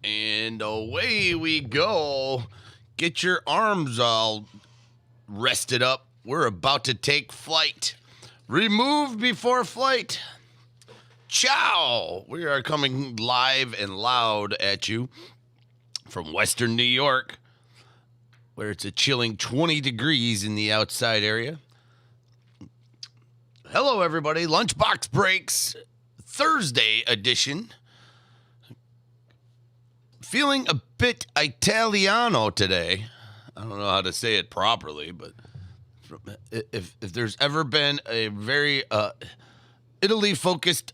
And away we go. Get your arms all rested up. We're about to take flight. Remove before flight. Ciao. We are coming live and loud at you from Western New York, where it's a chilling 20 degrees in the outside area. Hello, everybody. Lunchbox Breaks, Thursday edition. Feeling a bit Italiano today. I don't know how to say it properly, but if there's ever been a very Italy-focused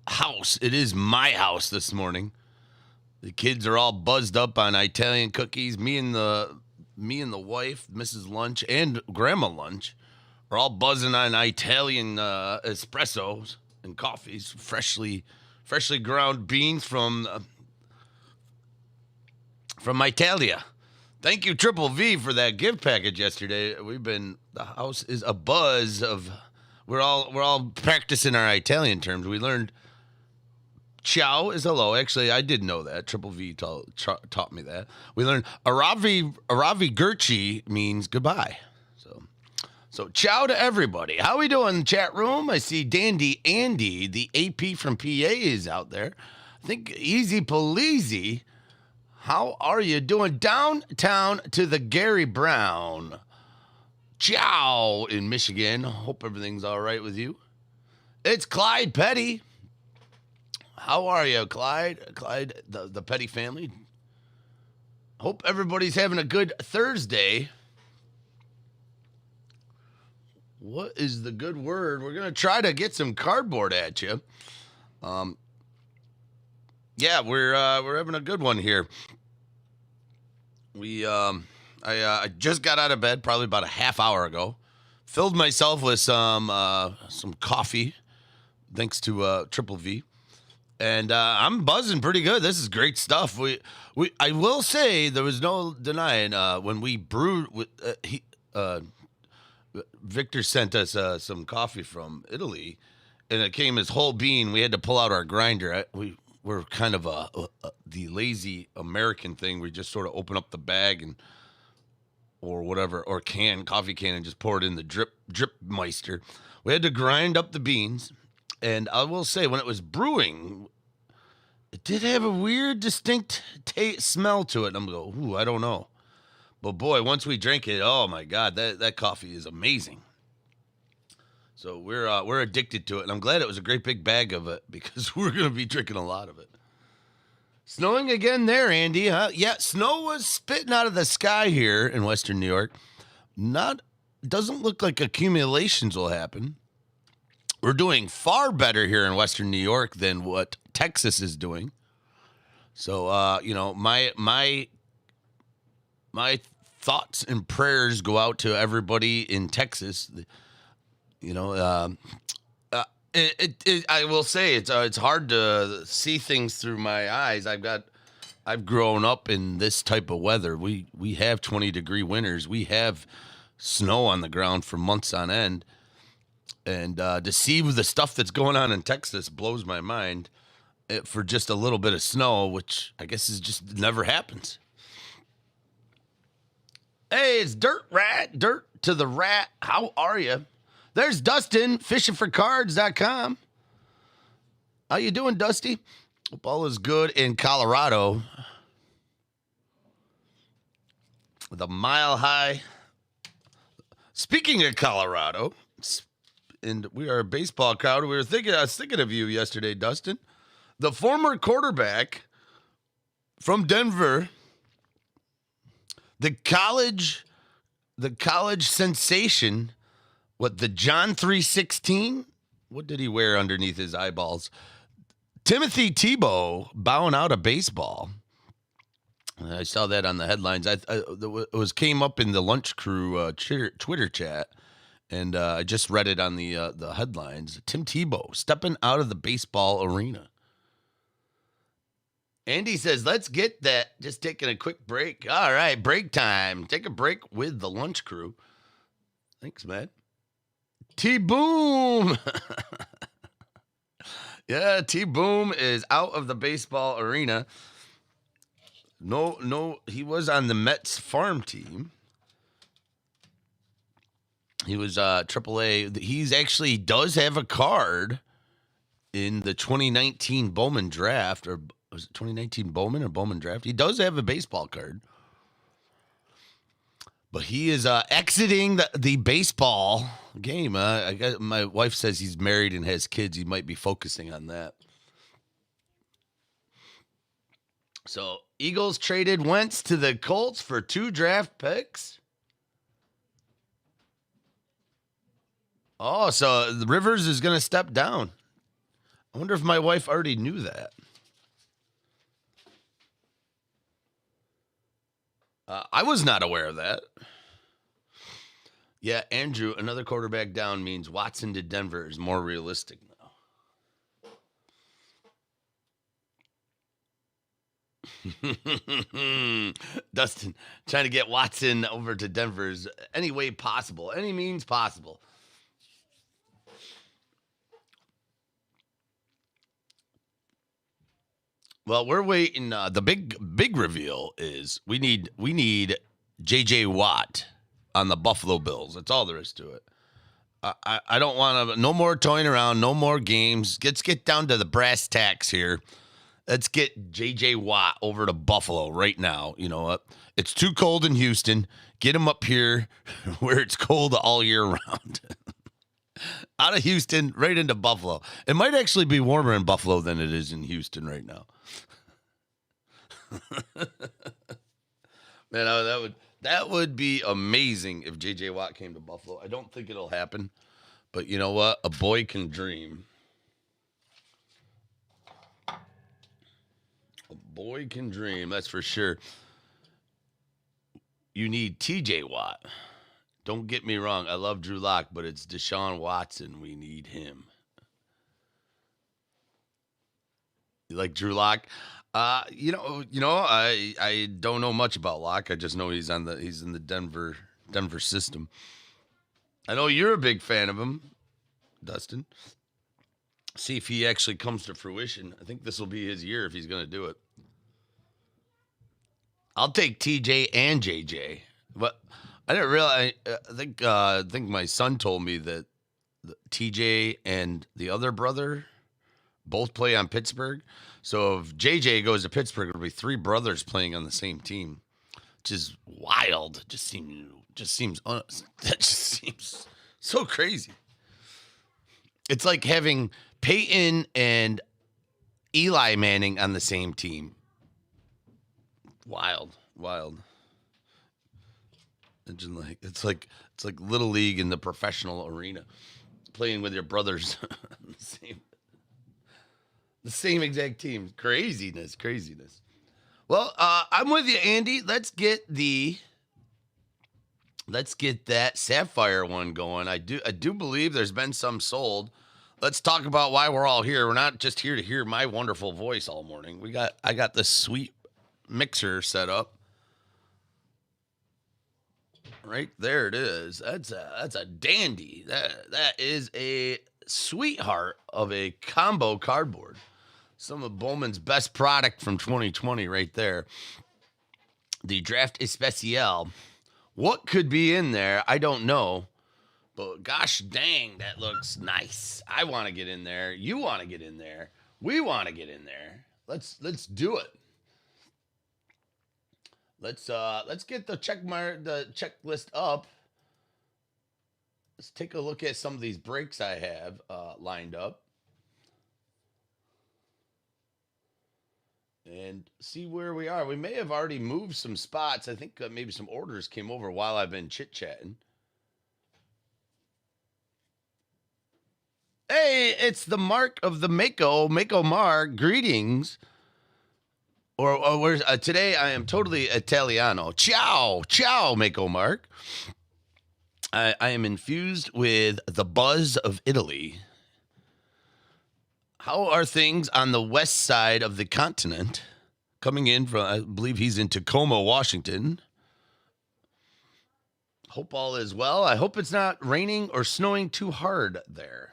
house, it is my house this morning. The kids are all buzzed up on Italian cookies. Me and the wife, Mrs. Lunch, and Grandma Lunch are all buzzing on Italian espressos and coffees, freshly ground beans from Italia. Thank you, Triple V, for that gift package yesterday. The house is a buzz of. We're all practicing our Italian terms. We learned ciao is hello. Actually, I did know that. Triple V taught me that. We learned arrivederci means goodbye. So ciao to everybody. How we doing in the chat room? I see Dandy Andy, the AP from PA, is out there. I think Easy Paleezy. How are you doing? Downtown to the Gary Brown. Ciao in Michigan. Hope everything's all right with you. It's Clyde Petty. How are you, Clyde? Clyde, the Petty family. Hope everybody's having a good Thursday. What is the good word? We're going to try to get some cardboard at you. Yeah, we're having a good one here. I just got out of bed probably about a half hour ago. Filled myself with some coffee, thanks to Triple V, and I'm buzzing pretty good. This is great stuff. I will say there was no denying when we brewed. Victor sent us some coffee from Italy, and it came as whole bean. We had to pull out our grinder. We're kind of the lazy American thing. We just sort of open up the bag or whatever, or coffee can, and just pour it in the drip meister. We had to grind up the beans, and I will say when it was brewing, it did have a weird, distinct smell to it. And I'm going, ooh, I don't know. But boy, once we drank it, oh my God, that coffee is amazing. So we're addicted to it, and I'm glad it was a great big bag of it because we're going to be drinking a lot of it. Snowing again there, Andy, huh? Yeah, snow was spitting out of the sky here in Western New York. Doesn't look like accumulations will happen. We're doing far better here in Western New York than what Texas is doing. So, my thoughts and prayers go out to everybody in Texas. I will say it's hard to see things through my eyes. I've grown up in this type of weather. We have 20-degree winters. We have snow on the ground for months on end. And to see the stuff that's going on in Texas blows my mind for just a little bit of snow, which I guess is just never happens. Hey, it's Dirt to the Rat. How are you? There's Dustin, fishingforcards.com. How you doing, Dusty? Hope all is good in Colorado. The Mile High. Speaking of Colorado, and we are a baseball crowd. I was thinking of you yesterday, Dustin. The former quarterback from Denver, the college sensation. What, the John 3:16? What did he wear underneath his eyeballs? Timothy Tebow bowing out of baseball. I saw that on the headlines. It came up in the Lunch Crew Twitter chat, and I just read it on the headlines. Tim Tebow stepping out of the baseball arena. Andy says, let's get that. Just taking a quick break. All right, break time. Take a break with the Lunch Crew. Thanks, man. T-Boom. Yeah, T-Boom is out of the baseball arena. No, he was on the Mets farm team. He was AAA. He's actually does have a card in the 2019 Bowman draft, or was it 2019 Bowman or Bowman draft? He does have a baseball card. But he is exiting the baseball game. I guess my wife says he's married and has kids. He might be focusing on that. So Eagles traded Wentz to the Colts for 2 draft picks. Oh, so Rivers is going to step down. I wonder if my wife already knew that. I was not aware of that. Yeah, Andrew, another quarterback down means Watson to Denver is more realistic now. Dustin, trying to get Watson over to Denver's any way possible, any means possible. Well, we're waiting. The big reveal is we need J.J. Watt on the Buffalo Bills. That's all there is to it. I don't want to. No more toying around. No more games. Let's get down to the brass tacks here. Let's get J.J. Watt over to Buffalo right now. You know what? It's too cold in Houston. Get him up here where it's cold all year round. Out of Houston, right into Buffalo. It might actually be warmer in Buffalo than it is in Houston right now. Man, that would be amazing if J.J. Watt came to Buffalo. I don't think it'll happen, but you know what? A boy can dream. A boy can dream, that's for sure. You need T.J. Watt. Don't get me wrong. I love Drew Lock, but it's Deshaun Watson. We need him. You like Drew Lock? I don't know much about Lock. I just know he's in the Denver system. I know you're a big fan of him, Dustin. See if he actually comes to fruition. I think this will be his year if he's going to do it. I'll take TJ and JJ, but I didn't realize. I think my son told me that TJ and the other brother both play on Pittsburgh. So if JJ goes to Pittsburgh, it'll be three brothers playing on the same team, which is wild. That just seems so crazy. It's like having Peyton and Eli Manning on the same team. Wild. It's like Little League in the professional arena, playing with your brothers on the same exact team. Craziness. Well, I'm with you, Andy. Let's get that Sapphire one going. I do believe there's been some sold. Let's talk about why we're all here. We're not just here to hear my wonderful voice all morning. I got this sweet mixer set up. Right there it is. That's a dandy. That is a sweetheart of a combo cardboard. Some of Bowman's best product from 2020 right there. The Draft Especial. What could be in there? I don't know. But gosh dang, that looks nice. I want to get in there. You want to get in there. We want to get in there. Let's do it. Let's get the checklist up. Let's take a look at some of these breaks I have lined up. And see where we are. We may have already moved some spots. I think maybe some orders came over while I've been chit-chatting. Hey, it's the Mark of the Mako Mark. Greetings. Or where's today I am totally Italiano. Ciao, Mako Mark. I am infused with the buzz of Italy. How are things on the west side of the continent? Coming in from, I believe he's in Tacoma, Washington. Hope all is well. I hope it's not raining or snowing too hard there.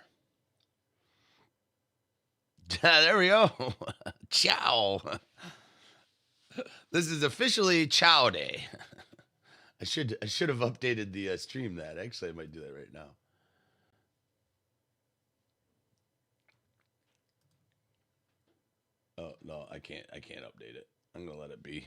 There we go. Ciao. This is officially Chow Day. I should have updated the stream that. Actually, I might do that right now. Oh, no, I can't update it. I'm going to let it be.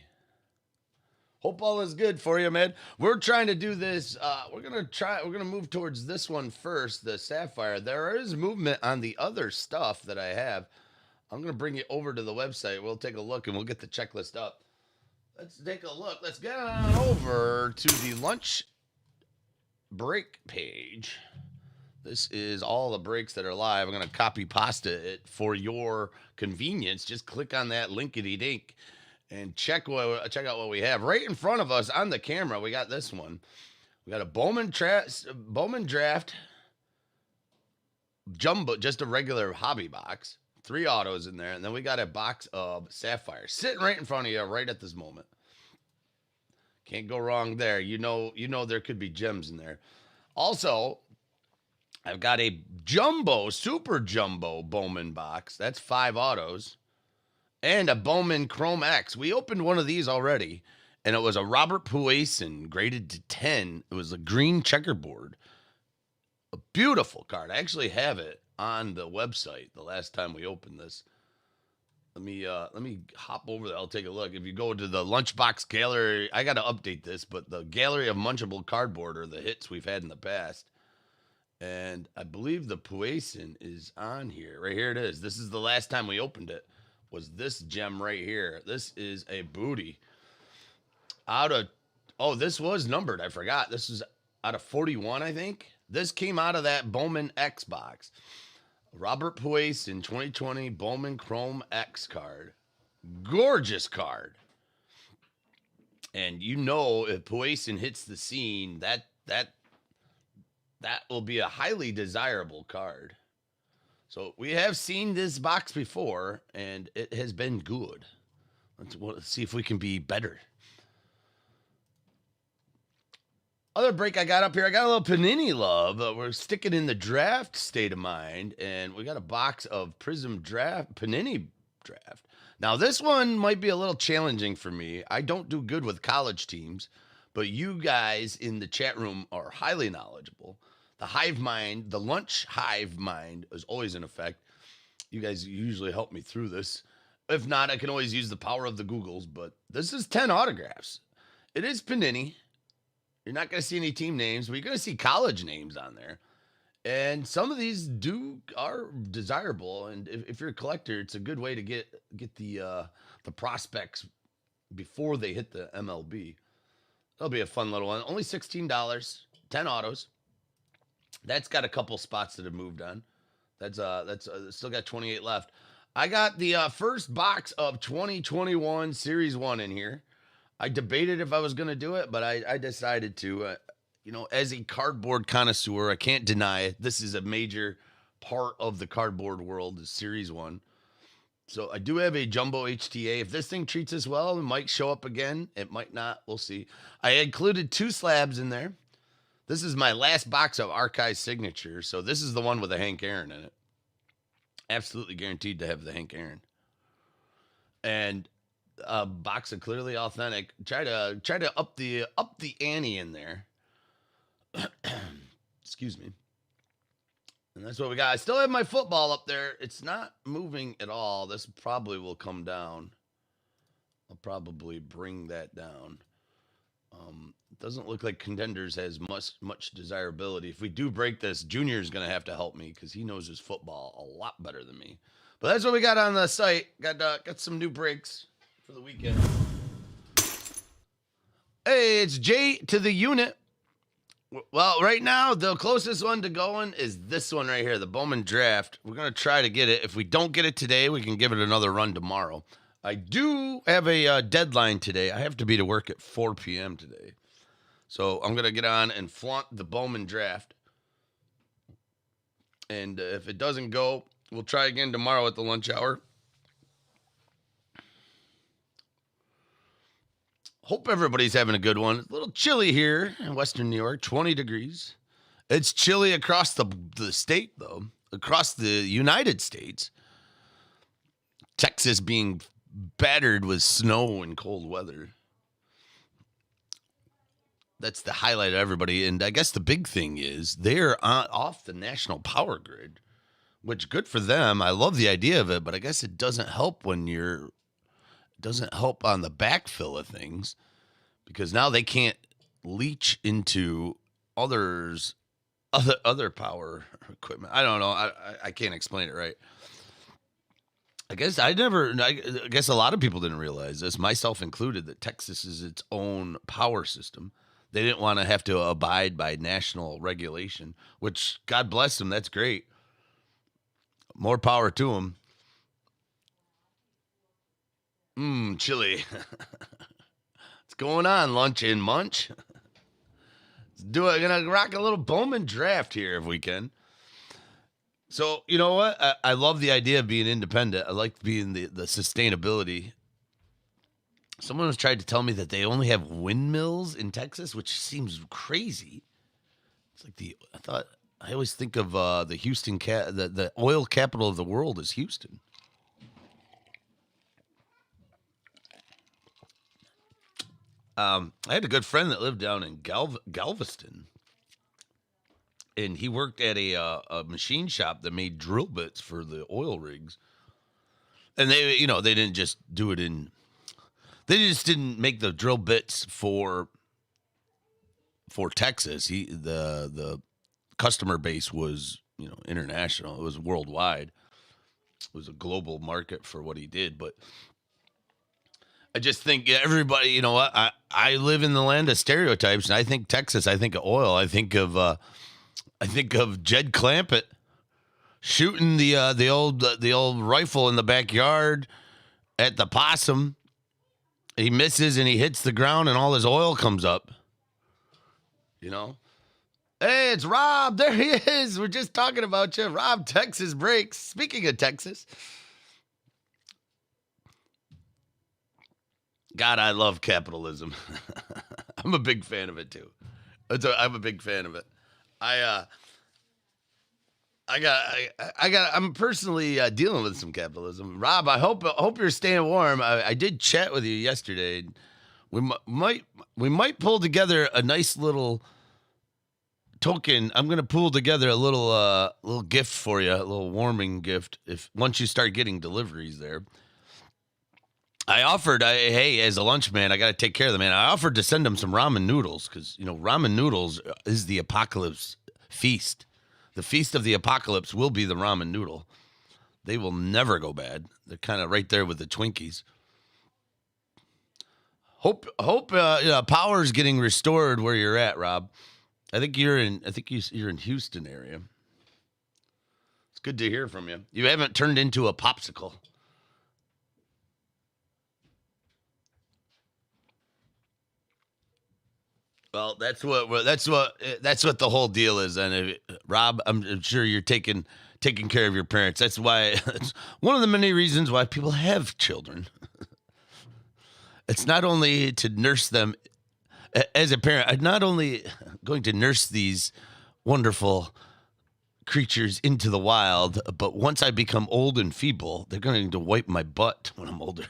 Hope all is good for you, man. We're trying to do this. We're going to move towards this one first, the Sapphire. There is movement on the other stuff that I have. I'm going to bring you over to the website. We'll take a look and we'll get the checklist up. Let's take a look. Let's get on over to the lunch break page. This is all the breaks that are live. I'm going to copy pasta it for your convenience. Just click on that linkity dink and check out what we have right in front of us on the camera. We got this one. We got a Bowman Draft Jumbo, just a regular hobby box. 3 autos in there, and then we got a box of Sapphire sitting right in front of you right at this moment. Can't go wrong there. You know there could be gems in there. Also, I've got a super jumbo Bowman box. That's 5 autos. And a Bowman Chrome X. We opened one of these already, and it was a Robert Puason graded to 10. It was a green checkerboard. A beautiful card. I actually have it on the website the last time we opened this. Let me hop over there. I'll take a look. If you go to the Lunchbox gallery, I got to update this, but the gallery of munchable cardboard are the hits we've had in the past. And I believe the Puason is on here. Right here it is. This is the last time we opened it. Was this gem right here. This is a booty. This was numbered. I forgot. This is out of 41, I think. This came out of that Bowman X box. Robert Puason 2020 Bowman Chrome X card. Gorgeous card. And you know if Puason hits the scene, that will be a highly desirable card. So we have seen this box before, and it has been good. Let's see if we can be better. Other break I got up here, I got a little Panini love. We're sticking in the draft state of mind, and we got a box of Prism Draft, Panini Draft. Now, this one might be a little challenging for me. I don't do good with college teams, but you guys in the chat room are highly knowledgeable. The hive mind, the lunch hive mind is always in effect. You guys usually help me through this. If not, I can always use the power of the Googles, but this is 10 autographs. It is Panini. You're not going to see any team names, but you're going to see college names on there. And some of these are desirable. And if you're a collector, it's a good way to get the prospects before they hit the MLB. That'll be a fun little one. Only $16, 10 autos. That's got a couple spots that have moved on. That's still got 28 left. I got the first box of 2021 Series 1 in here. I debated if I was going to do it, but I decided to. As a cardboard connoisseur, I can't deny it. This is a major part of the cardboard world, is Series 1. So I do have a Jumbo HTA. If this thing treats us well, it might show up again. It might not. We'll see. I included 2 slabs in there. This is my last box of Archive Signature. So this is the one with the Hank Aaron in it. Absolutely guaranteed to have the Hank Aaron. And a box of Clearly Authentic. Try to up the ante in there. Excuse me. And that's what we got. I still have my football up there. It's not moving at all. This probably will come down. I'll probably bring that down. It doesn't look like Contenders has much desirability. If we do break this, Junior is going to have to help me because he knows his football a lot better than me. But that's what we got on the site. Got some new breaks for the weekend. Hey, it's J to the unit. Well, right now, the closest one to going is this one right here, the Bowman Draft. We're going to try to get it. If we don't get it today, we can give it another run tomorrow. I do have a deadline today. I have to be to work at 4 p.m. today. So I'm going to get on and flaunt the Bowman Draft. And if it doesn't go, we'll try again tomorrow at the lunch hour. Hope everybody's having a good one. It's a little chilly here in Western New York, 20 degrees. It's chilly across the state, though, across the United States. Texas being battered with snow and cold weather. That's the highlight of everybody. And I guess the big thing is they're off the national power grid, which good for them. I love the idea of it, but I guess it doesn't help when doesn't help on the backfill of things because now they can't leach into other power equipment. I don't know. I can't explain it right. I guess a lot of people didn't realize this, myself included, that Texas is its own power system. They didn't want to have to abide by national regulation, which God bless them. That's great. More power to them. Chili. What's going on, Lunch and Munch? Let's do it. Gonna rock a little Bowman Draft here if we can. So, you know what? I love the idea of being independent. I like being the sustainability. Someone was trying to tell me that they only have windmills in Texas, which seems crazy. It's like I always think of the Houston the oil capital of the world is Houston. I had a good friend that lived down in Galveston, and he worked at a machine shop that made drill bits for the oil rigs. And they didn't just do it in. They just didn't make the drill bits for Texas. The customer base was international. It was worldwide. It was a global market for what he did. But I just think everybody, you know what? I live in the land of stereotypes, and I think Texas. I think of oil. I think of Jed Clampett shooting the old rifle in the backyard at the possum. He misses and he hits the ground, and all his oil comes up. You know. Hey, it's Rob. There he is. We're just talking about you. Rob, Texas breaks. Speaking of Texas. God, I love capitalism. I'm a big fan of it, too. I'm a big fan of it. I'm personally dealing with some capitalism. Rob, I hope you're staying warm. I did chat with you yesterday. We might pull together a nice little token. I'm gonna pull together a little gift for you, a little warming gift. If once you start getting deliveries there, hey, as a lunch man, I got to take care of the man. I offered to send him some ramen noodles because ramen noodles is the apocalypse feast. The feast of the apocalypse will be the ramen noodle. They will never go bad. They're kind of right there with the Twinkies. Hope power's getting restored where you're at, Rob. I think you're in Houston area. It's good to hear from you. You haven't turned into a popsicle. Well, that's what the whole deal is. And Rob, I'm sure you're taking care of your parents. That's why it's one of the many reasons why people have children. It's not only to nurse them as a parent. I'm not only going to nurse these wonderful creatures into the wild, but once I become old and feeble, they're going to wipe my butt when I'm older.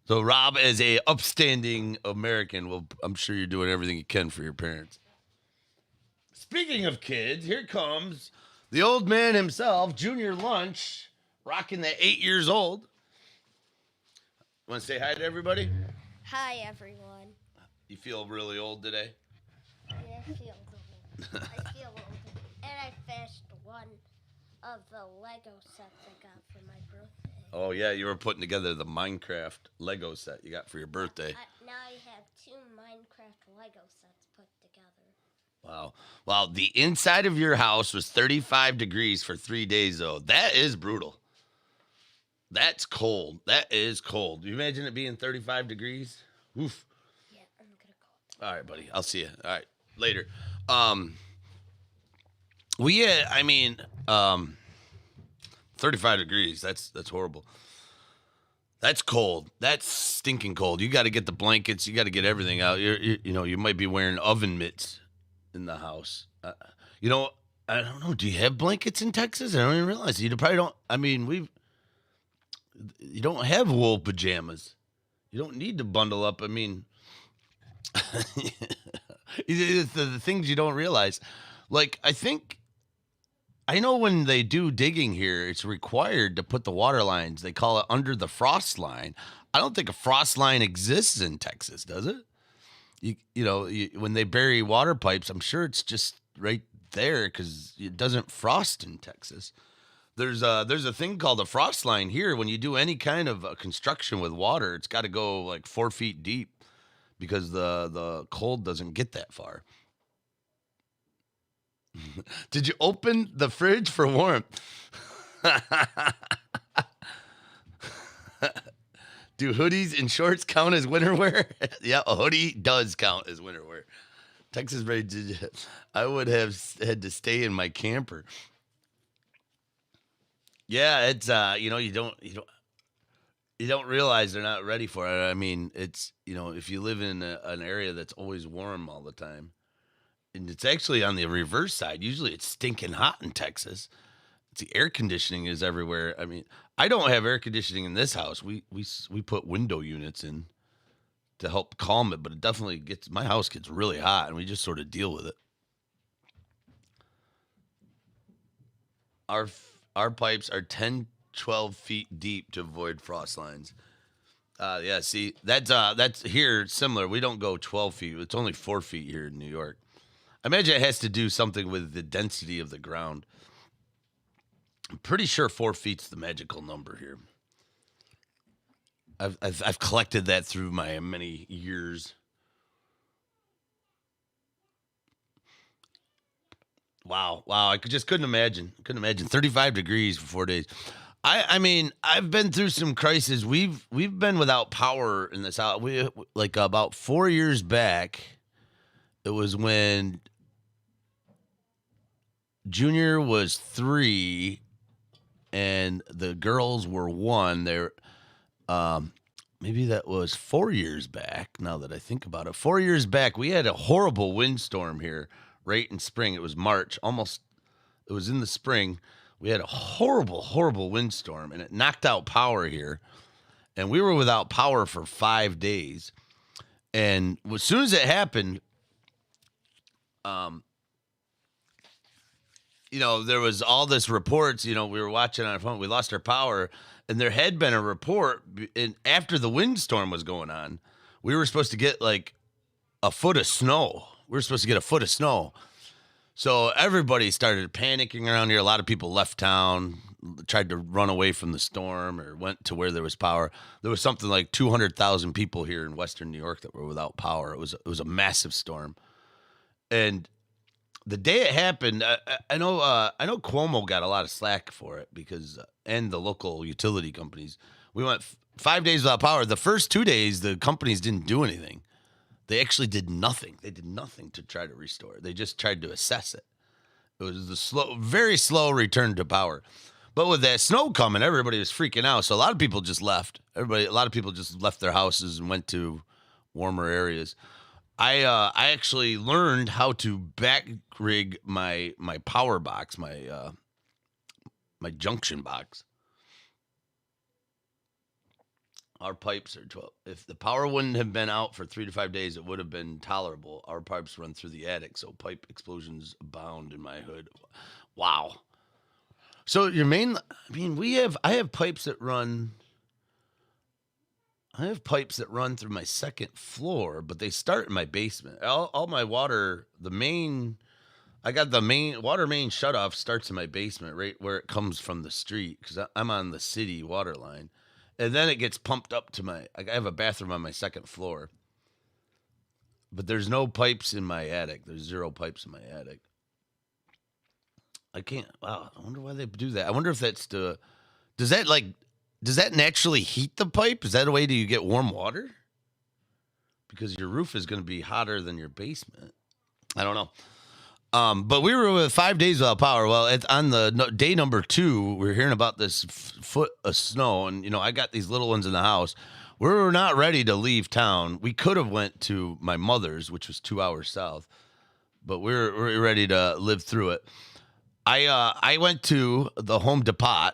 So, Rob, as a upstanding American, I'm sure you're doing everything you can for your parents. Speaking of kids, here comes the old man himself, Junior Lunch, rocking the 8 years old. Want to say hi to everybody? Hi, everyone. You feel really old today? Yeah, I feel old. I feel old. And I finished one of the Lego sets I got for my birthday. Oh, yeah, you were putting together the Minecraft Lego set you got for your birthday. Now I have 2 Minecraft Lego sets put together. Wow. Well, the inside of your house was 35 degrees for 3 days, though. That is brutal. That's cold. That is cold. You imagine it being 35 degrees? Oof. Yeah, I'm going to go. All right, buddy. I'll see you. All right, later. 35 degrees. That's horrible. That's cold. That's stinking cold. You got to get the blankets. You got to get everything out. You might be wearing oven mitts in the house. I don't know. Do you have blankets in Texas? I don't even realize. You probably don't. I mean, you don't have wool pajamas. You don't need to bundle up. I mean, it's the things you don't realize. Like, I know when they do digging here, it's required to put the water lines. They call it under the frost line. I don't think a frost line exists in Texas, does it? When they bury water pipes, I'm sure it's just right there because it doesn't frost in Texas. There's a thing called a frost line here. When you do any kind of construction with water, it's got to go like 4 feet deep because the cold doesn't get that far. Did you open the fridge for warmth? Do hoodies and shorts count as winter wear? Yeah, a hoodie does count as winter wear. Texas Rage, I would have had to stay in my camper. Yeah, it's you don't realize they're not ready for it. I mean, it's if you live in an area that's always warm all the time, and it's actually on the reverse side. Usually, it's stinking hot in Texas, See, air conditioning is everywhere. I mean, I don't have air conditioning in this house. We put window units in to help calm it, but it definitely gets my house gets really hot, and we just sort of deal with it. Our our pipes are 10, 12 feet deep to avoid frost lines. Yeah, see, that's here similar. We don't go 12 feet. It's only 4 feet here in New York. I imagine it has to do something with the density of the ground. I'm pretty sure 4 feet's the magical number here. I've collected that through my many years. Wow. I just couldn't imagine. 35 degrees for 4 days. I mean, I've been through some crises. We've been without power in this house. We like about 4 years back. It was when Junior was 3 and the girls were 1. They're maybe that was 4 years back. Now that I think about it, 4 years back, we had a horrible windstorm here. Right in spring, it was March. Almost, it was in the spring. We had a horrible windstorm, and it knocked out power here. And we were without power for 5 days. And as soon as it happened, there was all this reports. We were watching on our phone. We lost our power, and there had been a report. And after the windstorm was going on, we were supposed to get like a foot of snow. We were supposed to get a foot of snow. So everybody started panicking around here. A lot of people left town, tried to run away from the storm or went to where there was power. There was something like 200,000 people here in Western New York that were without power. It was a massive storm. And the day it happened, I know Cuomo got a lot of slack for it because and the local utility companies. We went 5 days without power. The first 2 days, the companies didn't do anything. They actually did nothing. They did nothing to try to restore it. They just tried to assess it. It was the very slow return to power. But with that snow coming, everybody was freaking out. So a lot of people just left. A lot of people just left their houses and went to warmer areas. I actually learned how to back rig my power box, my junction box. Our pipes are 12. If the power wouldn't have been out for 3 to 5 days, it would have been tolerable. Our pipes run through the attic, so pipe explosions abound in my hood. Wow. So I have pipes that run. I have pipes that run through my second floor, but they start in my basement. All my water, I got the water main shutoff starts in my basement, right where it comes from the street, because I'm on the city water line. And then it gets pumped up to I have a bathroom on my second floor. But there's no pipes in my attic. There's 0 pipes in my attic. I wonder why they do that. I wonder if that's does that naturally heat the pipe? Is that a way do you get warm water? Because your roof is going to be hotter than your basement. I don't know. But we were with 5 days without power. Well, on the day number 2, we were hearing about this foot of snow, and I got these little ones in the house. We were not ready to leave town. We could have went to my mother's, which was 2 hours south, but we were ready to live through it. I went to the Home Depot,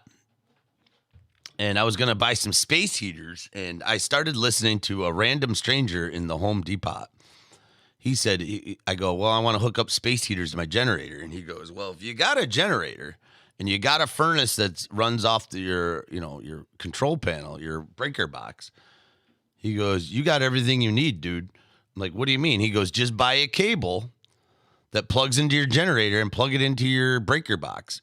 and I was going to buy some space heaters, and I started listening to a random stranger in the Home Depot. He said, I go, well, I want to hook up space heaters to my generator. And he goes, well, if you got a generator and you got a furnace that runs off your control panel, your breaker box, he goes, you got everything you need, dude. I'm like, what do you mean? He goes, just buy a cable that plugs into your generator and plug it into your breaker box.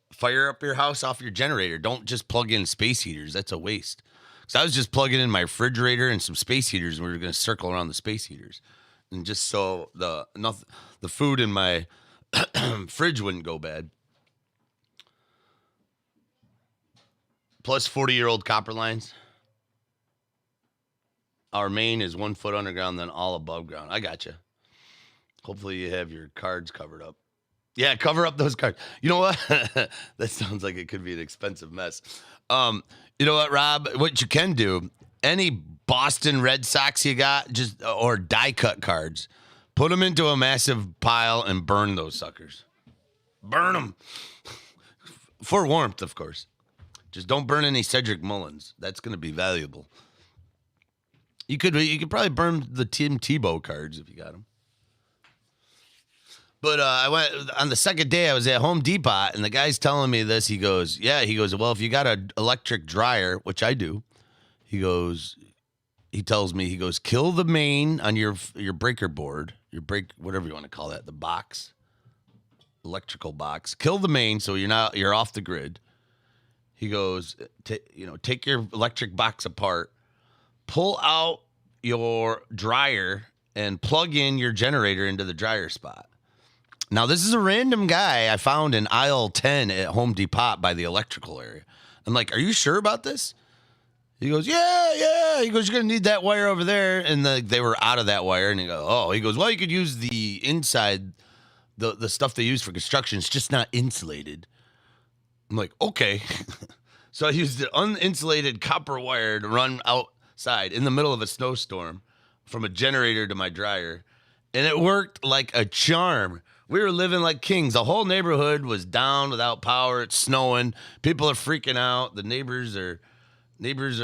Fire up your house off your generator. Don't just plug in space heaters. That's a waste. So I was just plugging in my refrigerator and some space heaters, and we were going to circle around the space heaters. And just so the food in my fridge wouldn't go bad. Plus 40-year-old copper lines. Our main is 1 foot underground, then all above ground. I got you. Hopefully you have your cards covered up. Yeah, cover up those cards. You know what? That sounds like it could be an expensive mess. You know what, Rob? What you can do, any Boston Red Sox you got, or die cut cards, put them into a massive pile and burn those suckers. Burn them. For warmth, of course. Just don't burn any Cedric Mullins. That's going to be valuable. You could probably burn the Tim Tebow cards if you got them. But I went on the second day. I was at Home Depot, and the guy's telling me this. He goes, "Yeah." He goes, "Well, if you got an electric dryer, which I do," he goes, he tells me, he goes, "Kill the main on your breaker board, whatever you want to call that, the box, electrical box. Kill the main so you're off the grid." He goes, take your electric box apart, pull out your dryer, and plug in your generator into the dryer spot. Now, this is a random guy I found in aisle 10 at Home Depot by the electrical area. I'm like, "Are you sure about this?" He goes, yeah. He goes, "You're going to need that wire over there." And they were out of that wire. And he goes, "Well, you could use the inside, the stuff they use for construction. It's just not insulated." I'm like, "Okay." So I used the uninsulated copper wire to run outside in the middle of a snowstorm from a generator to my dryer. And it worked like a charm. We were living like kings. The whole neighborhood was down without power. It's snowing. People are freaking out. The neighbors are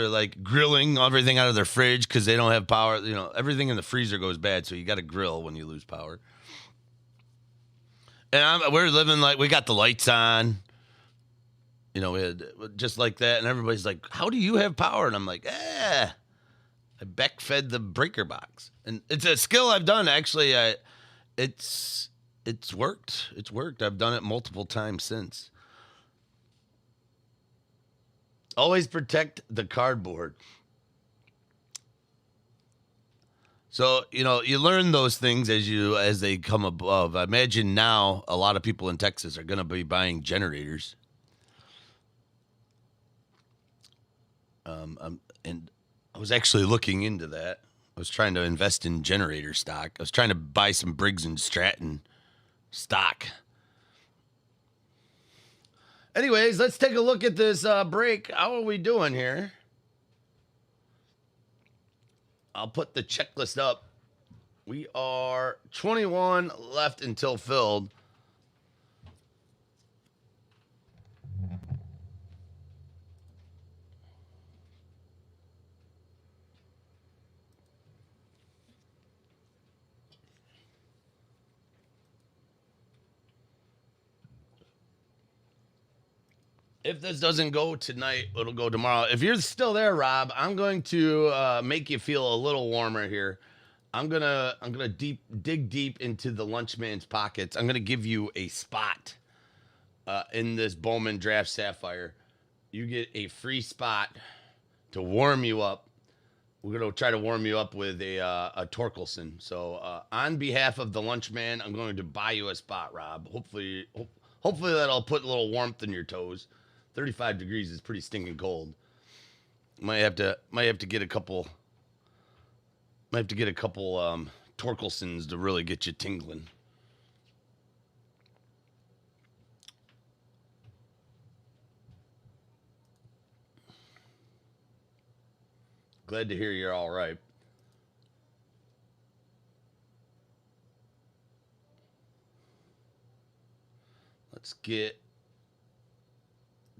like grilling everything out of their fridge because they don't have power. Everything in the freezer goes bad, so you got to grill when you lose power. And we're living like we got the lights on. We had just like that, and everybody's like, "How do you have power?" And I'm like, I backfed the breaker box, and it's a skill I've done. Actually, it's worked. It's worked. I've done it multiple times since. Always protect the cardboard. So, you learn those things as they come above. I imagine now a lot of people in Texas are going to be buying generators. And I was actually looking into that. I was trying to invest in generator stock. I was trying to buy some Briggs and Stratton stock. Anyways, let's take a look at this break. How are we doing here? I'll put the checklist up. We are 21 left until filled. If this doesn't go tonight, it'll go tomorrow. If you're still there, Rob, I'm going to make you feel a little warmer here. I'm gonna dig deep into the Lunchman's pockets. I'm gonna give you a spot in this Bowman Draft Sapphire. You get a free spot to warm you up. We're gonna try to warm you up with a Torkelson. So on behalf of the Lunchman, I'm going to buy you a spot, Rob. Hopefully that'll put a little warmth in your toes. 35 degrees is pretty stinking cold. Might have to get a couple Torkelsons to really get you tingling. Glad to hear you're all right. Let's get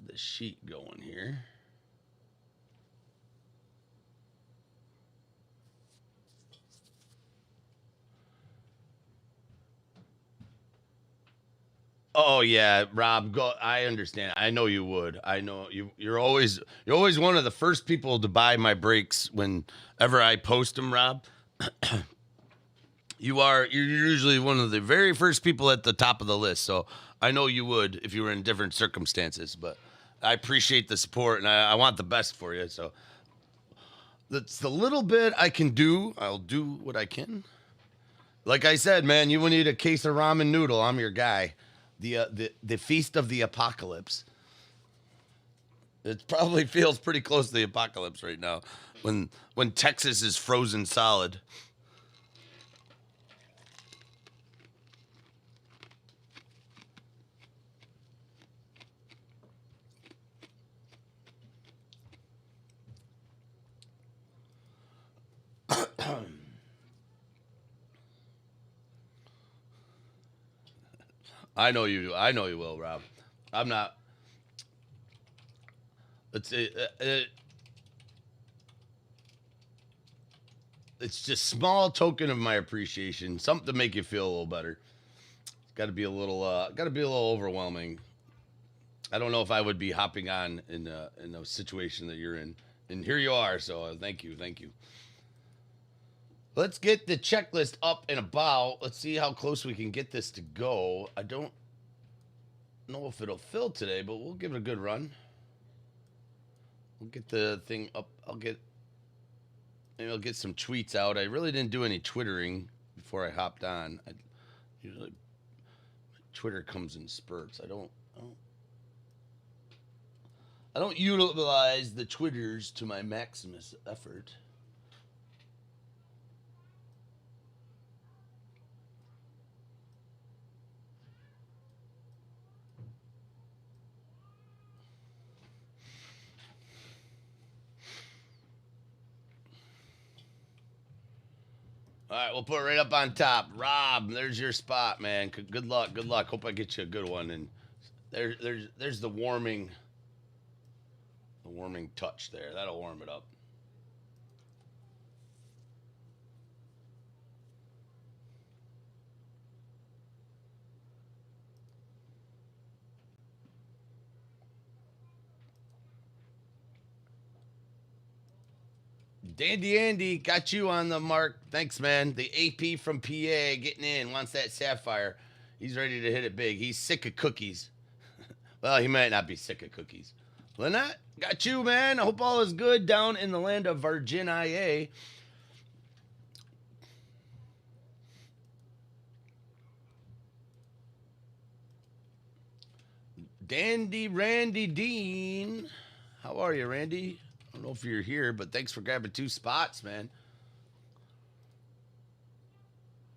the sheet going here. Oh yeah, Rob. Go. I understand. I know you would. I know you. You're always one of the first people to buy my breaks whenever I post them, Rob. You're usually one of the very first people at the top of the list. So I know you would if you were in different circumstances. But I appreciate the support, and I want the best for you. So that's the little bit I can do. I'll do what I can. Like I said, man, you will need a case of ramen noodle. I'm your guy. The feast of the apocalypse. It probably feels pretty close to the apocalypse right now, when Texas is frozen solid. I know you will, Rob. I'm not. It's just small token of my appreciation, something to make you feel a little better. It's got to be a little overwhelming. I don't know if I would be hopping on in a situation that you're in, and here you are. So thank you, thank you. Let's get the checklist up and about. Let's see how close we can get this to go. I don't know if it'll fill today, but we'll give it a good run. We'll get the thing up. Maybe I'll get some tweets out. I really didn't do any twittering before I hopped on. Usually Twitter comes in spurts. I don't utilize the Twitters to my maximus effort. All right, we'll put it right up on top. Rob, there's your spot, man. Good luck. Good luck. Hope I get you a good one. And there's the warming touch there. That'll warm it up. Dandy Andy, got you on the mark. Thanks, man. The AP from PA getting in, wants that sapphire. He's ready to hit it big. He's sick of cookies. Well, he might not be sick of cookies. Lynette, got you, man. I hope all is good down in the land of Virginia. Dandy Randy Dean. How are you, Randy? I don't know if you're here, but thanks for grabbing 2 spots, man.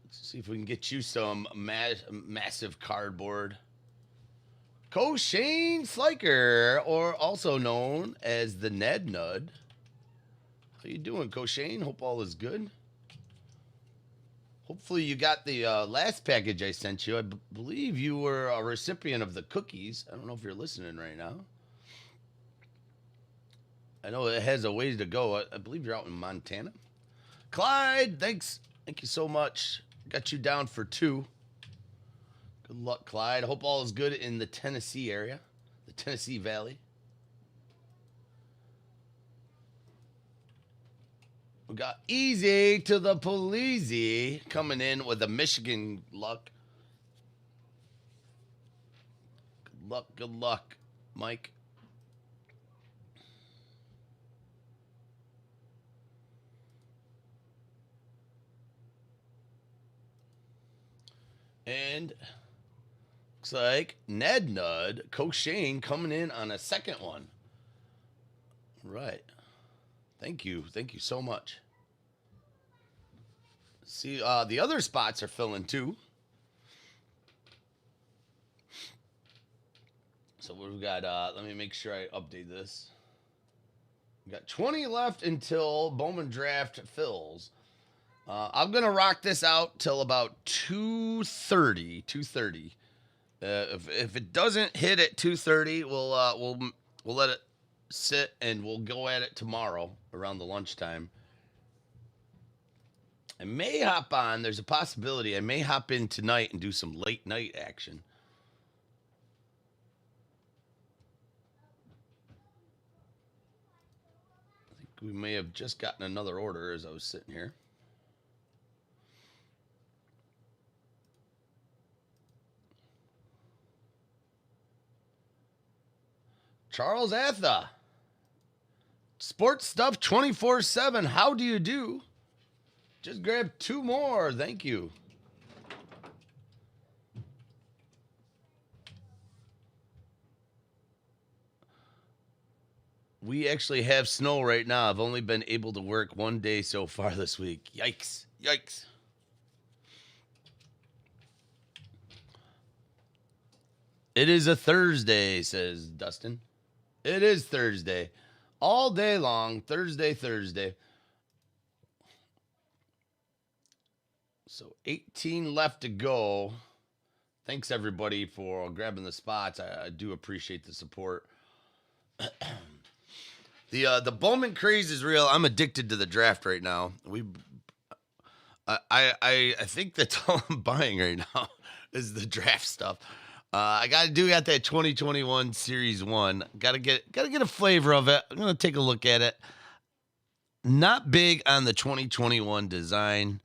Let's see if we can get you some massive cardboard. Shane Sliker, or also known as the Ned Nud. How you doing, Shane? Hope all is good. Hopefully you got the last package I sent you. I believe you were a recipient of the cookies. I don't know if you're listening right now. I know it has a ways to go. I believe you're out in Montana. Clyde, thanks. Thank you so much. Got you down for 2. Good luck, Clyde. Hope all is good in the Tennessee area, the Tennessee Valley. We got Easy to the Police coming in with a Michigan luck. Good luck, Mike. And looks like Ned Nud, Shane coming in on a second one. Right. Thank you. Thank you so much. See, the other spots are filling too. So we've got, let me make sure I update this. We got 20 left until Bowman Draft fills. I'm going to rock this out till about 2:30. 2:30. If it doesn't hit at 2:30, we'll let it sit and we'll go at it tomorrow around the lunchtime. I may hop on. There's a possibility I may hop in tonight and do some late night action. I think we may have just gotten another order as I was sitting here. Charles Atha. Sports stuff 24/7. How do you do? Just grab 2 more. Thank you. We actually have snow right now. I've only been able to work 1 day so far this week. Yikes. Yikes. It is a Thursday, says Dustin. It is Thursday. All day long. Thursday. So 18 left to go. Thanks, everybody, for grabbing the spots. I do appreciate the support. The Bowman craze is real. I'm addicted to the draft right now. I think that's all I'm buying right now is the draft stuff. I got that 2021 Series 1. Gotta get a flavor of it. I'm gonna take a look at it. Not big on the 2021 design.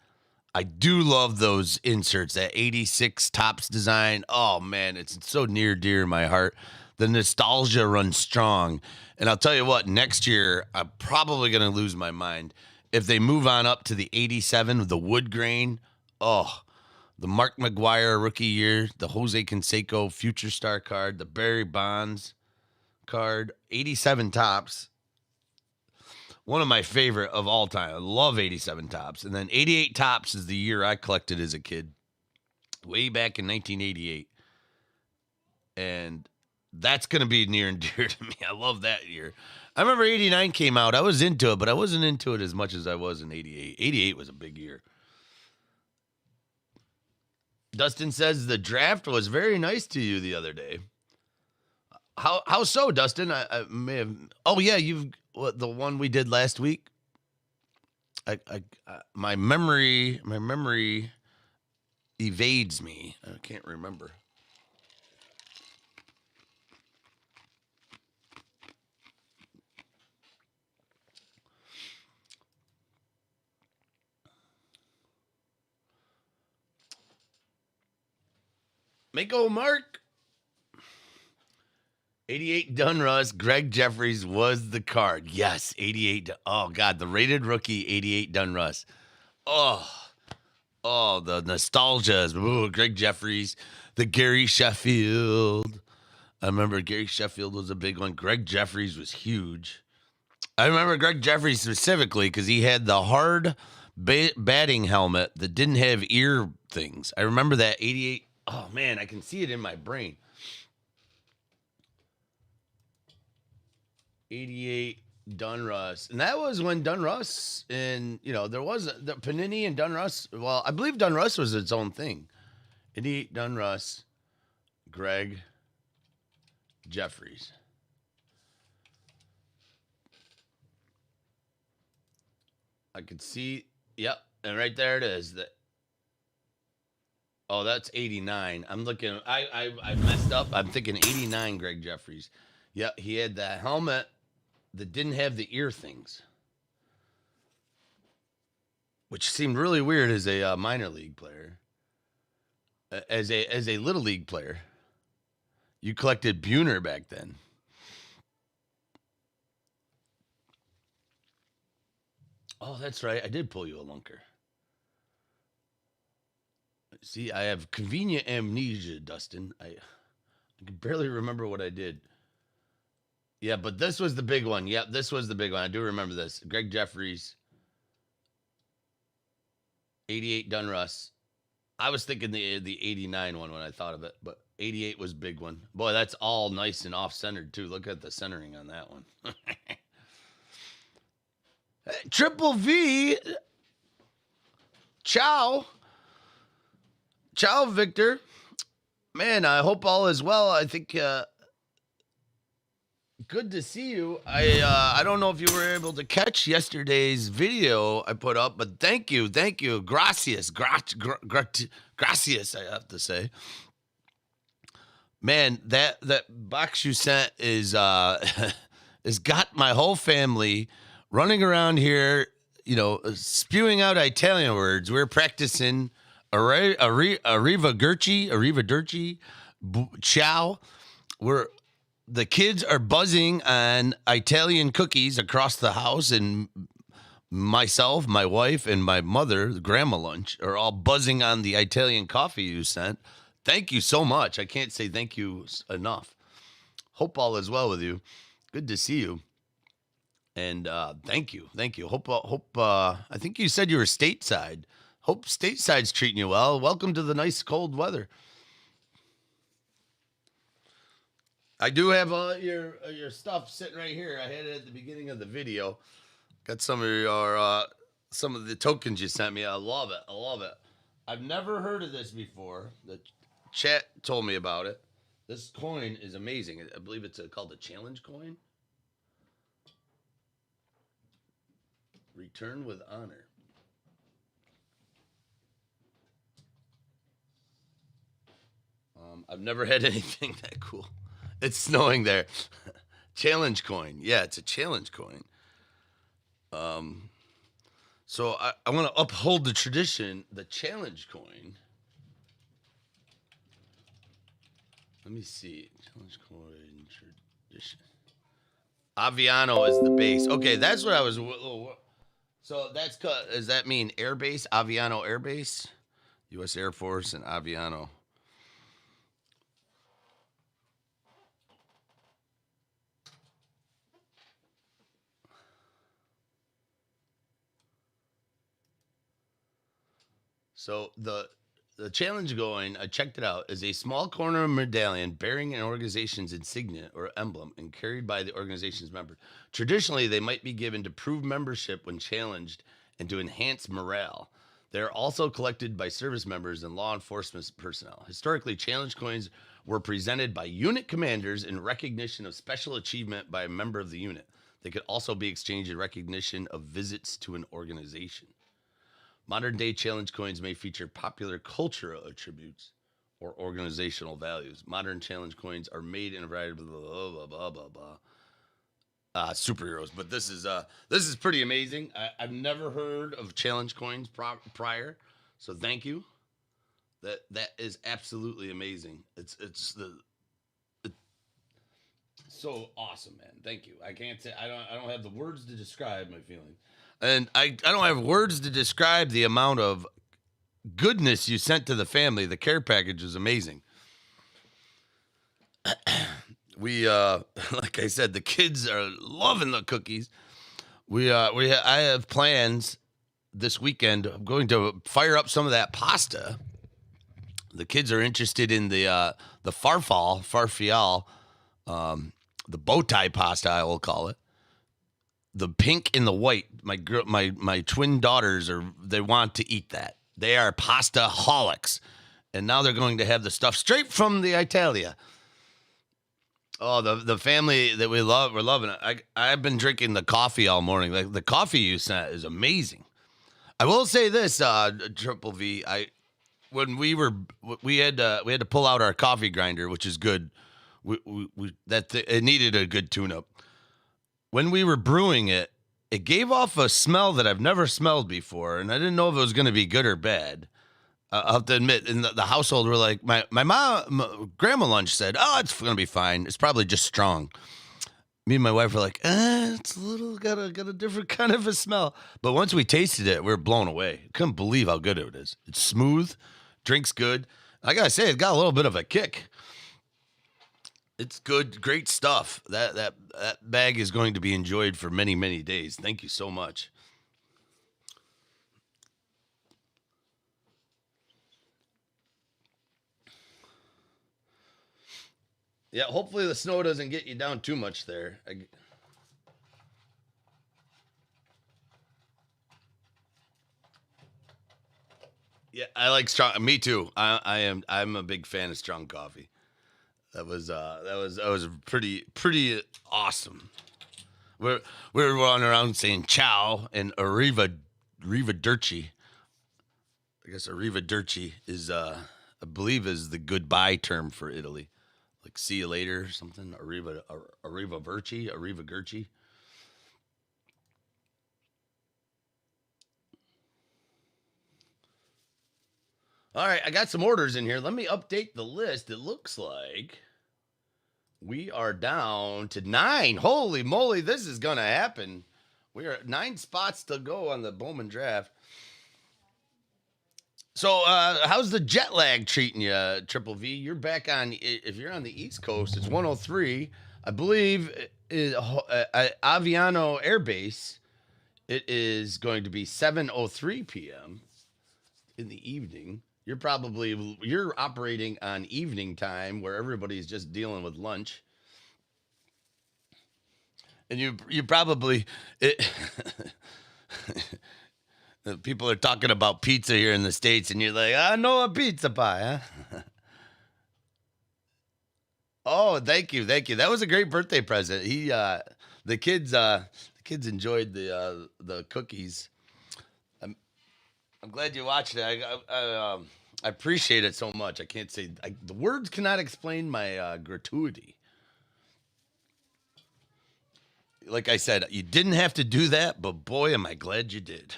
I do love those inserts, that 86 tops design. Oh man, it's so near dear to my heart. The nostalgia runs strong. And I'll tell you what, next year, I'm probably going to lose my mind. If they move on up to the 87 with the wood grain, oh, the Mark McGuire rookie year, the Jose Canseco future star card, the Barry Bonds card, 87 tops. One of my favorite of all time. I love 87 tops. And then 88 tops is the year I collected as a kid, way back in 1988. And that's going to be near and dear to me. I love that year. I remember 89 came out. I was into it, but I wasn't into it as much as I was in 88. 88 was a big year. Dustin says the draft was very nice to you the other day. How so, Dustin? I may have. Oh yeah, the one we did last week. My memory evades me. I can't remember. Mako Mark. 88 Dunruss, Greg Jeffries was the card. Yes, 88. Oh, God, the rated rookie 88 Dunruss. Oh, the nostalgia. Ooh, Greg Jeffries, the Gary Sheffield. I remember Gary Sheffield was a big one. Greg Jeffries was huge. I remember Greg Jeffries specifically because he had the hard batting helmet that didn't have ear things. I remember that 88. Oh, man, I can see it in my brain. 88 Dunruss. And that was when Dunruss and, there was the Panini and Dunruss. Well, I believe Dunruss was its own thing. 88 Dunruss, Greg Jeffries. I could see, yep, and right there it is. Oh, that's 89. I'm looking, I messed up. I'm thinking 89 Greg Jeffries. Yep, he had that helmet that didn't have the ear things, which seemed really weird as a minor league player. As a little league player, you collected Buhner back then. Oh, that's right. I did pull you a lunker. See, I have convenient amnesia, Dustin. I can barely remember what I did. Yeah, but this was the big one. Yep, this was the big one. I do remember this. Greg Jeffries, 88 Dunruss. I was thinking the 89 one when I thought of it, but 88 was big one. Boy, that's all nice and off-centered, too. Look at the centering on that one. Triple V. Ciao. Ciao, Victor. Man, I hope all is well. I think good to see you. I don't know if you were able to catch yesterday's video I put up, but thank you. Gracias, gracias, I have to say. Man, that box you sent is has got my whole family running around here, spewing out Italian words. We're practicing arrivederci, ciao. The kids are buzzing on Italian cookies across the house, and myself, my wife, and my mother, the grandma lunch, are all buzzing on the Italian coffee you sent. Thank you so much. I can't say thank you enough. Hope all is well with you. Good to see you. And thank you. Hope. I think you said you were stateside. Hope stateside's treating you well. Welcome to the nice cold weather. I do have your stuff sitting right here. I had it at the beginning of the video. Got some of the tokens you sent me. I love it. I've never heard of this before. The chat told me about it. This coin is amazing. I believe it's called a challenge coin. Return with honor. I've never had anything that cool. It's snowing there. Challenge coin. Yeah, it's a challenge coin. So I want to uphold the tradition, the challenge coin. Let me see. Challenge coin tradition. Aviano is the base. Okay, that's what I was. So does that mean air base? Aviano Air Base? U.S. Air Force and Aviano. So the challenge going, I checked it out, is a small corner medallion bearing an organization's insignia or emblem and carried by the organization's members. Traditionally, they might be given to prove membership when challenged and to enhance morale. They are also collected by service members and law enforcement personnel. Historically, challenge coins were presented by unit commanders in recognition of special achievement by a member of the unit. They could also be exchanged in recognition of visits to an organization. Modern day challenge coins may feature popular cultural attributes or organizational values. Modern challenge coins are made in a variety of superheroes, but this is pretty amazing. I've never heard of challenge coins prior, so thank you. That is absolutely amazing. It's so awesome, man. Thank you. I can't say I don't have the words to describe my feelings. And I don't have words to describe the amount of goodness you sent to the family. The care package was amazing. We like I said, the kids are loving the cookies. I have plans this weekend. I'm going to fire up some of that pasta. The kids are interested in the farfalle, the bow tie pasta, I will call it. The pink and the white. My twin daughters they want to eat that. They are pasta holics, and now they're going to have the stuff straight from the Italia. Oh, the family that we're loving it. I've been drinking the coffee all morning. Like the coffee you sent is amazing. I will say this, Triple V. When we had to pull out our coffee grinder, which is good. It needed a good tune-up. When we were brewing it, it gave off a smell that I've never smelled before, and I didn't know if it was going to be good or bad. I'll have to admit, in the household, we're like, my mom, Grandma Lunch said, "Oh, it's going to be fine. It's probably just strong." Me and my wife were like, "It's a little got a different kind of a smell." But once we tasted it, we were blown away. Couldn't believe how good it is. It's smooth, drinks good. I gotta say, it got a little bit of a kick. It's good, great stuff. That bag is going to be enjoyed for many, many days. Thank you so much. Yeah, hopefully the snow doesn't get you down too much there. Yeah, I like strong. Me too. I'm a big fan of strong coffee. That was pretty awesome. We're running around saying ciao and arrivederci. I guess arrivederci is I believe is the goodbye term for Italy. Like see you later or something. Arrivederci. All right, I got some orders in here. Let me update the list. It looks like we are down to 9. Holy moly, this is going to happen. We are at 9 spots to go on the Bowman draft. So, how's the jet lag treating you, Triple V? You're back on, if you're on the East Coast, it's 103. I believe Aviano Air Base, it is going to be 7:03 p.m. in the evening. You're operating on evening time where everybody's just dealing with lunch. And you probably people are talking about pizza here in the States and you're like, "I know a pizza pie, huh?" Oh, thank you. That was a great birthday present. The kids kids enjoyed the cookies. I'm glad you watched it. I appreciate it so much. I can't say the words cannot explain my gratuity. Like I said, you didn't have to do that, but boy, am I glad you did.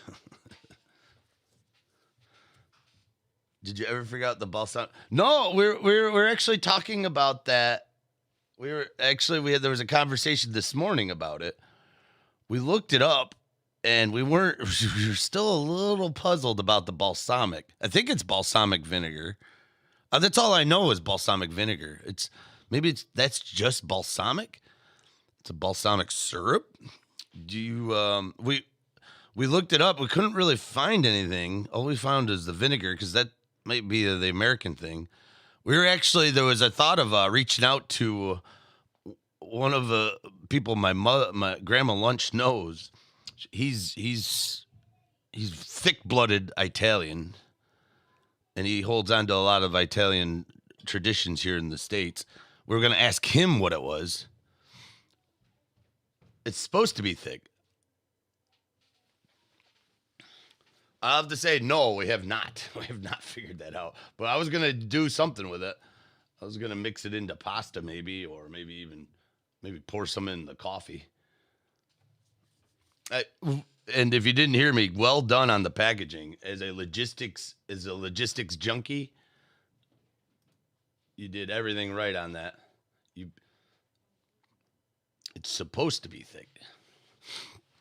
Did you ever figure out the balsamic? No, we're actually talking about that. There was a conversation this morning about it. We looked it up, and we were still a little puzzled about the balsamic. I think it's balsamic vinegar. That's all I know is balsamic vinegar. That's just balsamic. It's a balsamic syrup. Do you we looked it up. We couldn't really find anything. All we found is the vinegar because that might be the American thing. There was a thought of reaching out to one of the people my grandma Lunch knows. He's thick-blooded Italian, and he holds on to a lot of Italian traditions here in the States. We were going to ask him what it was. It's supposed to be thick. I'll have to say, no, we have not. We have not figured that out. But I was going to do something with it. I was going to mix it into pasta maybe, or maybe pour some in the coffee. And if you didn't hear me, well done on the packaging. As a logistics junkie, you did everything right on that. It's supposed to be thick.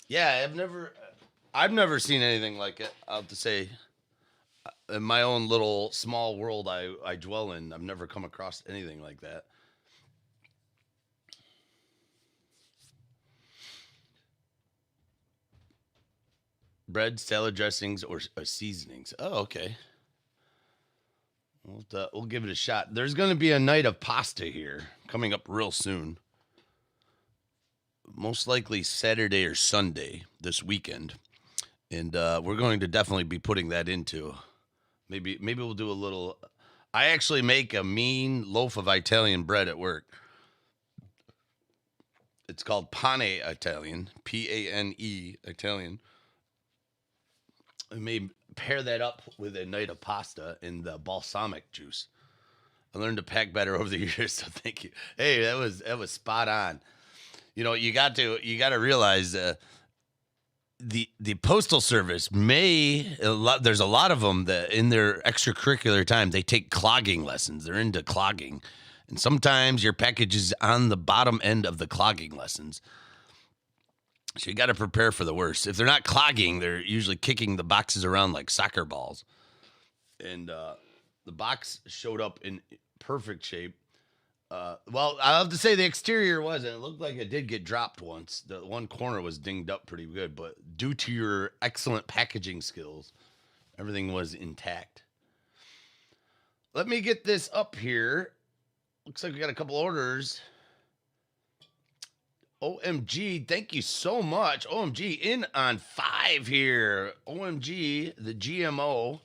Yeah, I've never seen anything like it. I'll have to say, in my own little small world I dwell in, I've never come across anything like that. Bread, salad dressings, or seasonings. Oh, okay. We'll give it a shot. There's going to be a night of pasta here coming up real soon. Most likely Saturday or Sunday this weekend. And we're going to definitely be putting that into. Maybe we'll do a little. I actually make a mean loaf of Italian bread at work. It's called pane Italian, Pane Italian. I may pair that up with a night of pasta in the balsamic juice. I learned to pack better over the years, so thank you. Hey, that was spot on. You know, you got to realize the postal service there's a lot of them that in their extracurricular time they take clogging lessons. They're into clogging, and sometimes your package is on the bottom end of the clogging lessons. So you got to prepare for the worst. If they're not clogging, they're usually kicking the boxes around like soccer balls. And the box showed up in perfect shape. Well, I'll have to say the exterior wasn't. It looked like it did get dropped once. The one corner was dinged up pretty good, but due to your excellent packaging skills, everything was intact. Let me get this up here. Looks like we got a couple orders. OMG, thank you so much. OMG, in on 5 here. OMG, the GMO.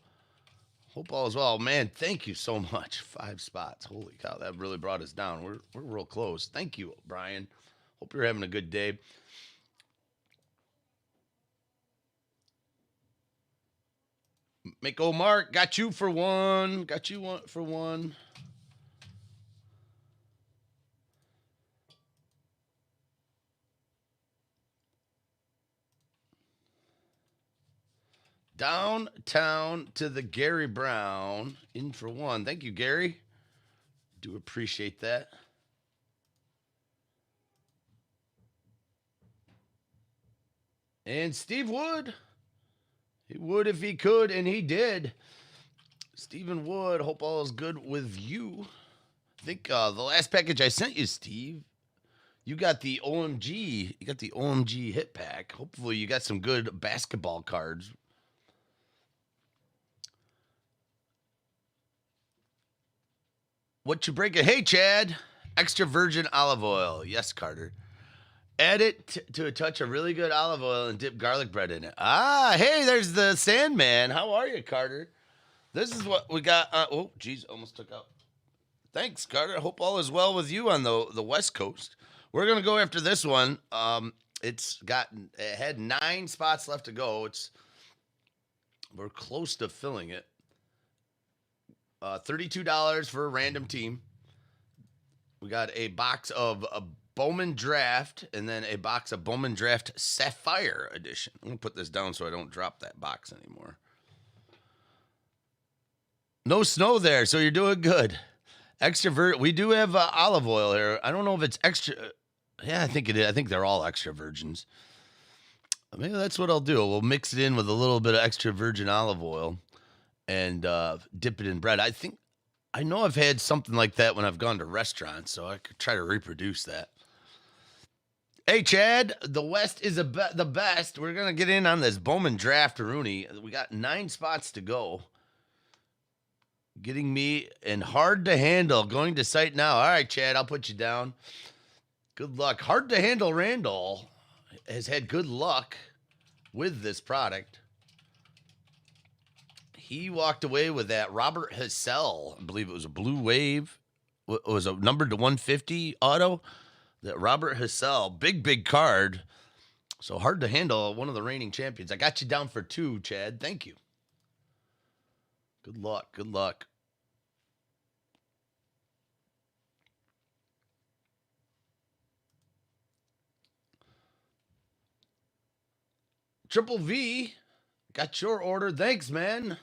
Hope all is well. Man, thank you so much. 5 spots. Holy cow, that really brought us down. We're real close. Thank you, Brian. Hope you're having a good day. Mako Mark, got you for one. Got you one for one. Downtown to the Gary Brown. In for one. Thank you, Gary. Do appreciate that. And Steve Wood. He would if he could, and he did. Stephen Wood, hope all is good with you. I think the last package I sent you, Steve, you got the OMG. You got the OMG hit pack. Hopefully you got some good basketball cards. What you breaking? Hey, Chad. Extra virgin olive oil. Yes, Carter. Add it to a touch of really good olive oil and dip garlic bread in it. Ah, hey, there's the Sandman. How are you, Carter? This is what we got. Oh, geez, almost took out. Thanks, Carter. I hope all is well with you on the West Coast. We're going to go after this one. It had 9 spots left to go. We're close to filling it. $32 for a random team. We got a box of a Bowman Draft and then a box of Bowman Draft Sapphire Edition. I'm going to put this down so I don't drop that box anymore. No snow there, so you're doing good. We do have olive oil here. I don't know if it's extra. Yeah, I think it is. I think they're all extra virgins. Maybe that's what I'll do. We'll mix it in with a little bit of extra virgin olive oil and dip it in bread. I know I've had something like that when I've gone to restaurants, so I could try to reproduce that. Hey, Chad, the West is the best. We're going to get in on this Bowman Draft Rooney. We got 9 spots to go. Getting me and hard to handle. Going to site now. All right, Chad, I'll put you down. Good luck. Hard to handle Randall has had good luck with this product. He walked away with that Robert Hassell. I believe it was a Blue Wave. It was a numbered to 150 auto. That Robert Hassell. Big card. So hard to handle, one of the reigning champions. I got you down for 2, Chad. Thank you. Good luck. Good luck. Triple V, got your order. Thanks, man.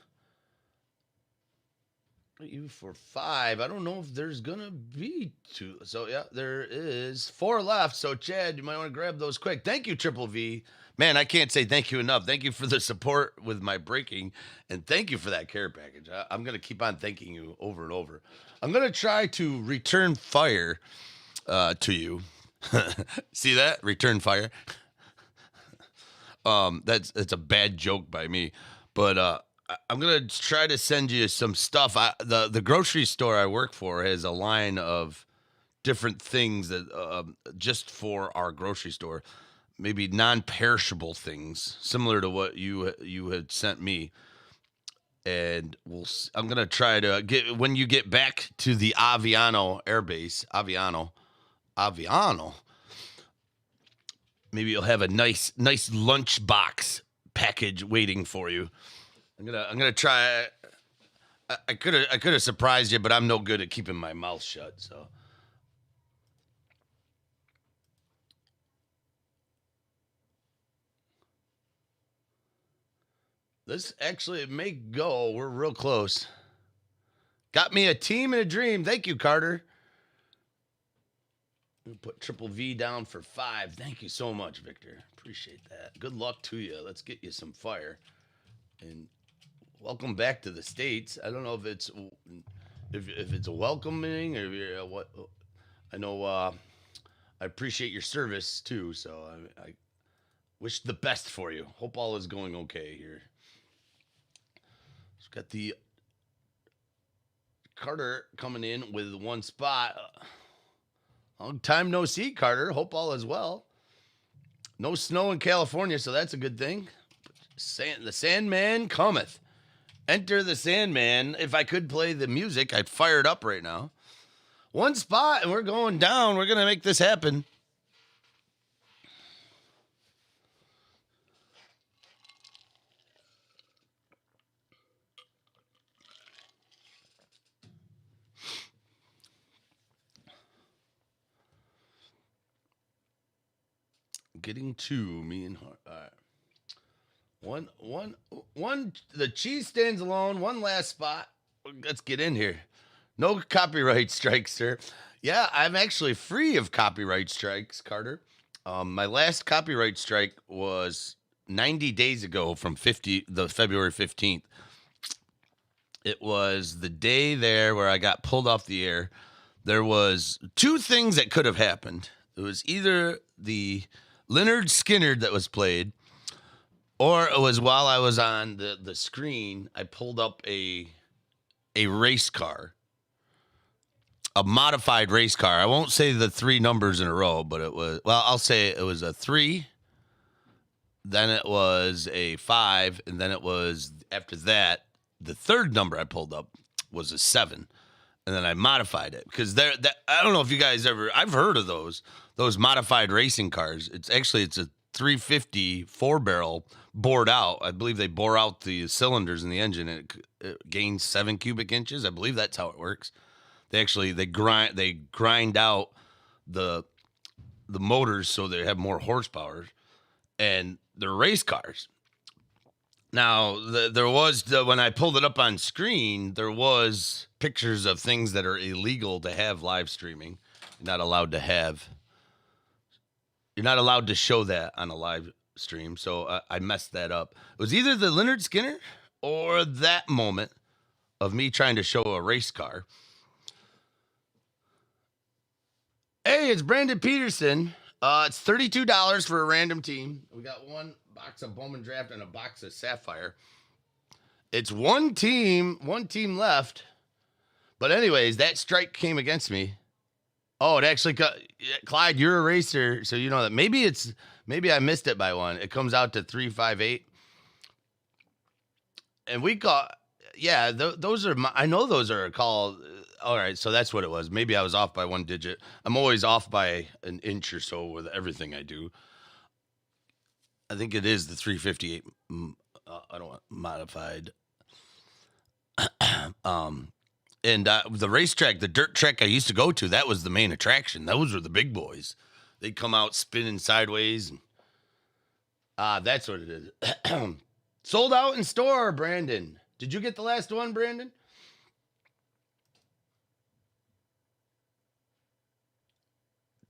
You for 5. I don't know if there's going to be 2. So, yeah, there is 4 left. So, Chad, you might want to grab those quick. Thank you, Triple V. Man, I can't say thank you enough. Thank you for the support with my breaking, and thank you for that care package. I'm going to keep on thanking you over and over. I'm going to try to return fire to you. See that? Return fire. That's a bad joke by me, but I'm going to try to send you some stuff. The grocery store I work for has a line of different things that just for our grocery store. Maybe non-perishable things, similar to what you had sent me, and I'm gonna try to get when you get back to the Aviano Air Base, Aviano. Maybe you'll have a nice lunchbox package waiting for you. I'm gonna try. I could have surprised you, but I'm no good at keeping my mouth shut. So. This actually may go. We're real close. Got me a team and a dream. Thank you, Carter. We'll put Triple V down for 5. Thank you so much, Victor. Appreciate that. Good luck to you. Let's get you some fire. And welcome back to the States. I don't know if it's a welcoming or what. I know I appreciate your service too. So I wish the best for you. Hope all is going okay here. Got the Carter coming in with 1 spot. Long time no see, Carter. Hope all is well. No snow in California, so that's a good thing. The Sandman cometh. Enter the Sandman. If I could play the music, I'd fire it up right now. 1 spot, and we're going down. We're going to make this happen. Getting to me and Hart. All right. One. The cheese stands alone. 1 last spot. Let's get in here. No copyright strikes, sir. Yeah, I'm actually free of copyright strikes, Carter. My last copyright strike was 90 days ago from the February 15th. It was the day there where I got pulled off the air. There was 2 things that could have happened. It was either the Leonard Skinner that was played, or it was while I was on the screen, I pulled up a race car, a modified race car. I won't say the 3 numbers in a row, but I'll say it was a 3, then it was a 5, and then it was, after that, the 3rd number I pulled up was a 7. and then I modified it because I don't know if you guys I've heard of those modified racing cars. It's a 350 4-barrel bored out. I believe they bore out the cylinders in the engine and it gains 7 cubic inches. I believe that's how it works. They grind out the motors so they have more horsepower, and they're race cars. Now, there was when I pulled it up on screen, there was pictures of things that are illegal to have live streaming. You're not allowed to show that on a live stream. So I messed that up. It was either the Leonard Skinner or that moment of me trying to show a race car. Hey, it's Brandon Peterson. It's $32 for a random team. We got one box of Bowman Draft and a box of Sapphire. It's one team left. But anyways, that strike came against me. Oh, it actually Clyde, you're a racer, so you know that maybe I missed it by one. It comes out to 358. And we got those are I know those are called. All right, so that's what it was. Maybe I was off by one digit. I'm always off by an inch or so with everything I do. I think it is the 358. I don't want modified. And the racetrack, the dirt track I used to go to, that was the main attraction. Those were the big boys. They'd come out spinning sideways. And, that's what it is. Sold out in store, Brandon. Did you get the last one, Brandon?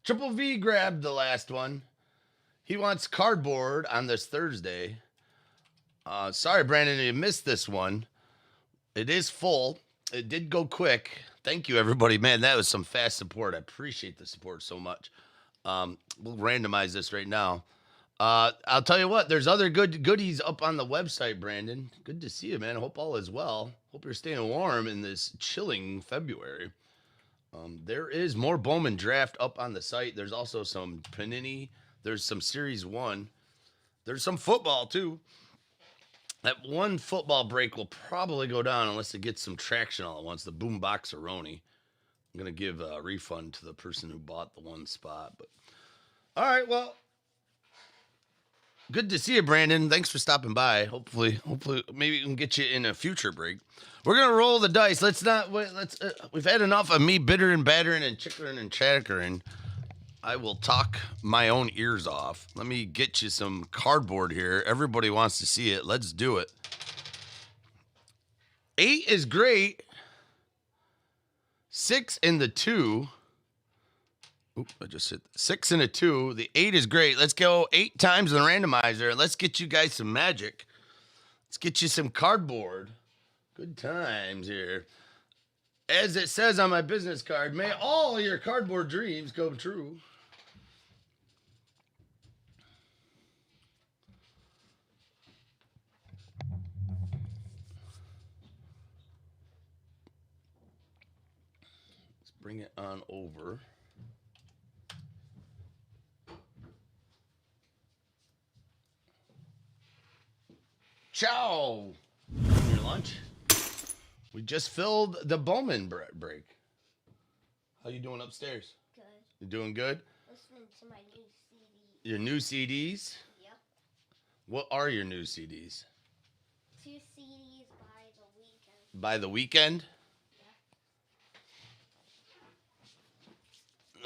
Triple V grabbed the last one. He wants cardboard on this Thursday. Sorry, Brandon, you missed this one. It is full. It did go quick. Thank you, everybody. Man, that was some fast support. I appreciate the support so much. We'll randomize this right now. I'll tell you what, there's other goodies up on the website, Brandon. Good to see you, man. Hope all is well. Hope you're staying warm in this chilling February. There is more Bowman Draft up on the site. There's also some Panini. There's some Series 1. There's some football, too. That one football break will probably go down unless it gets some traction all at once. The Boombox-a-roni. I'm going to give a refund to the person who bought the one spot. But all right, well, good to see you, Brandon. Thanks for stopping by. Hopefully, maybe we can get you in a future break. We're gonna roll the dice. We've had enough of me bittering, battering, and chickering and chattering. I will talk my own ears off. Let me get you some cardboard here. Everybody wants to see it. Let's do it. 8 is great. 6 and the 2. Oop, I just hit 6 and a 2. The 8 is great. Let's go 8 times in the randomizer. Let's get you guys some magic. Let's get you some cardboard. Good times here. As it says on my business card, may all your cardboard dreams come true. Let's bring it on over. Ciao. Your lunch. We just filled the Bowman break. How you doing upstairs? Good. You doing good? Listening to my new CDs. Your new CDs? Yep. What are your new CDs? 2 CDs by the weekend. By the weekend?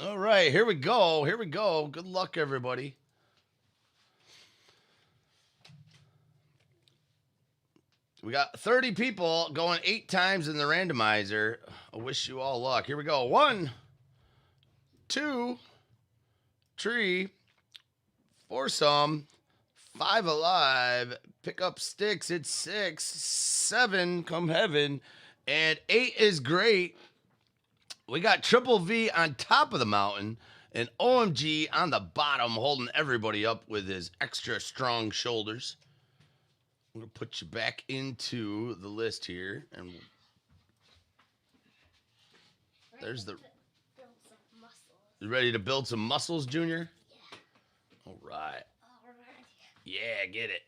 Yeah. All right, here we go. Here we go. Good luck, everybody. We got 30 people going 8 times in the randomizer. I wish you all luck. Here we go. 1, 2, 3, 4 some, 5 alive. Pick up sticks. It's 6, 7 come heaven, and 8 is great. We got Triple V on top of the mountain and OMG on the bottom, holding everybody up with his extra strong shoulders. I'm going to put you back into the list here. And there's the... Build some muscles. You ready to build some muscles, Junior? Yeah. All right. All right. Yeah, get it.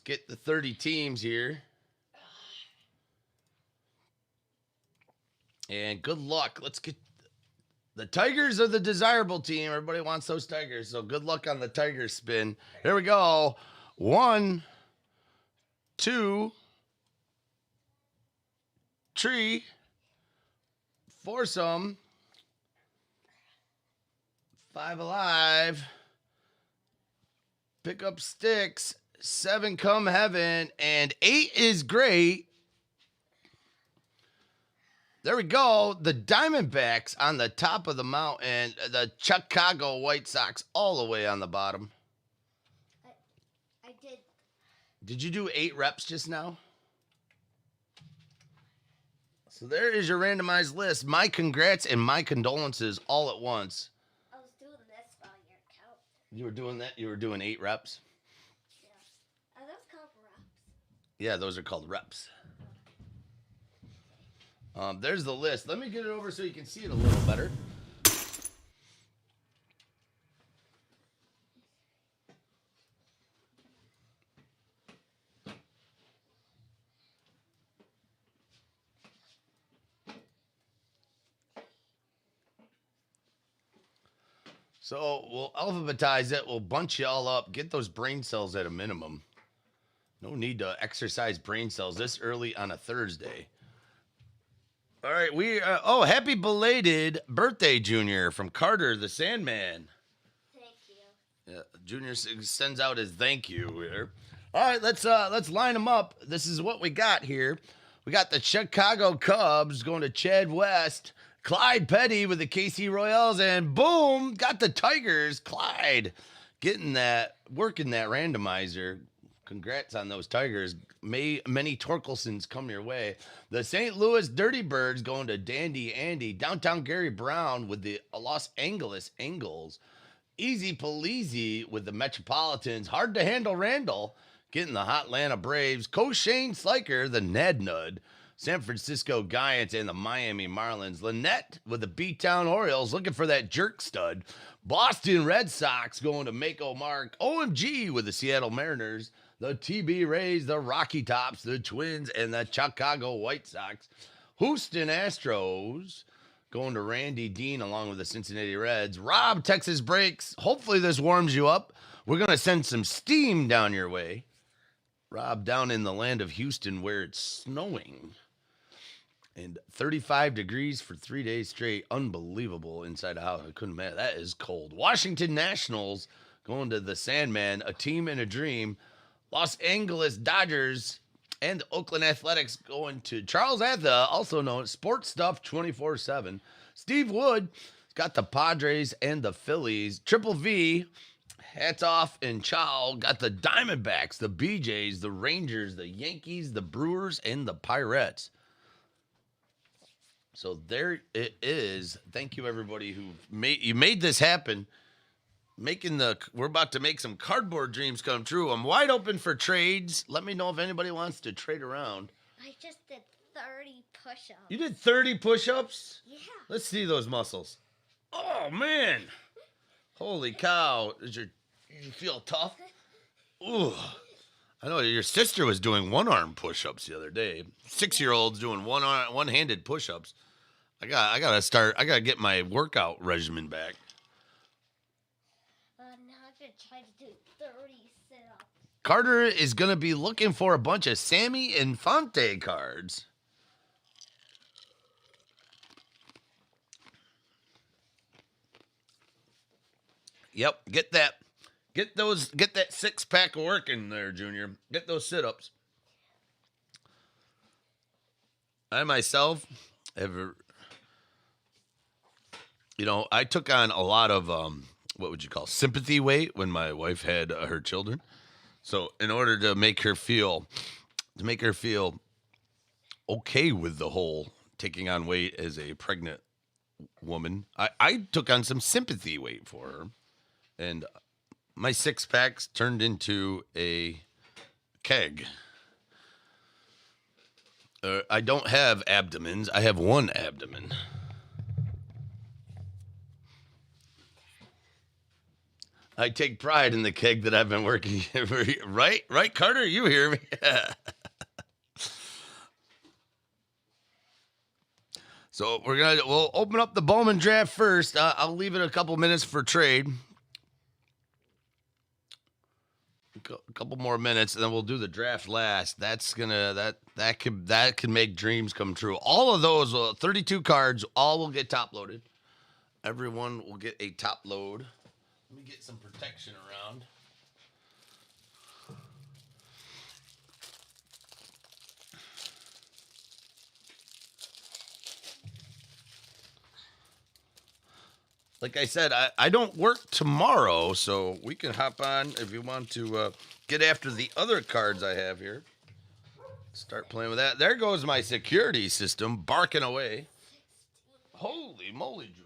get the 30 teams here. And good luck. Let's get the Tigers are the desirable team. Everybody wants those Tigers. So good luck on the Tiger spin. Here we go. 1, 2, 3, foursome, 5 alive, pick up sticks, 7 come heaven, and 8 is great. There we go. The Diamondbacks on the top of the mountain. The Chicago White Sox all the way on the bottom. I did. Did you do 8 reps just now? So there is your randomized list. My congrats and my condolences all at once. I was doing this while you're counting. You were doing that? You were doing 8 reps? Yeah. Are those called reps? Yeah, those are called reps. There's the list. Let me get it over so you can see it a little better. So we'll alphabetize it. We'll bunch you all up. Get those brain cells at a minimum. No need to exercise brain cells this early on a Thursday. All right, happy belated birthday, Junior, from Carter the Sandman. Thank you. Yeah, Junior sends out his thank you here. All right, let's line them up. This is what we got here. We got the Chicago Cubs going to Chad West, Clyde Petty with the KC Royals, and boom, got the Tigers. Clyde working that randomizer. Congrats on those Tigers. May many Torkelsons come your way. The St. Louis Dirty Birds going to Dandy Andy. Downtown Gary Brown with the Los Angeles Angles. Easy Paleasy with the Metropolitans. Hard to handle Randall getting the Hot Atlanta Braves. Shane Sliker, the Ned Nud. San Francisco Giants and the Miami Marlins. Lynette with the B-Town Orioles looking for that jerk stud. Boston Red Sox going to Mako Mark. OMG with the Seattle Mariners. The TB Rays, the Rocky Tops, the Twins, and the Chicago White Sox. Houston Astros going to Randy Dean along with the Cincinnati Reds. Rob, Texas Breaks. Hopefully this warms you up. We're going to send some steam down your way. Rob, down in the land of Houston where it's snowing. And 35 degrees for 3 days straight. Unbelievable inside a house. I couldn't imagine. That is cold. Washington Nationals going to the Sandman. A team and a dream. Los Angeles Dodgers and the Oakland Athletics going to Charles Atha, also known as Sports Stuff 24/7. Steve Wood got the Padres and the Phillies. Triple V, hats off, and Chow got the Diamondbacks, the BJs, the Rangers, the Yankees, the Brewers, and the Pirates. So there it is. Thank you, everybody who made this happen. We're about to make some cardboard dreams come true. I'm wide open for trades. Let me know if anybody wants to trade around. I just did 30 push-ups. You did 30 push-ups? Yeah. Let's see those muscles. Oh, man. Holy cow. You feel tough? Ooh. I know your sister was doing one-arm push-ups the other day. 6-year-olds doing one-handed push-ups. I gotta get my workout regimen back. Now I'm going to try to do 30 sit-ups. Carter is going to be looking for a bunch of Sammy Infante cards. Yep, get that 6-pack working there, Junior. Get those sit-ups. I myself have, I took on a lot of what would you call sympathy weight when my wife had her children. So in order to make her feel okay with the whole taking on weight as a pregnant woman, I took on some sympathy weight for her. And my 6-packs turned into a keg. I don't have abdomens. I have one abdomen. I take pride in the keg that I've been working. Right, Carter? You hear me? So we'll open up the Bowman draft first. I'll leave it a couple minutes for trade. A couple more minutes, and then we'll do the draft last. That can make dreams come true. All of those, 32 cards, all will get top loaded. Everyone will get a top load. Let me get some protection around. Like I said, I don't work tomorrow, so we can hop on if you want to get after the other cards I have here. Start playing with that. There goes my security system barking away. Holy moly, Junior.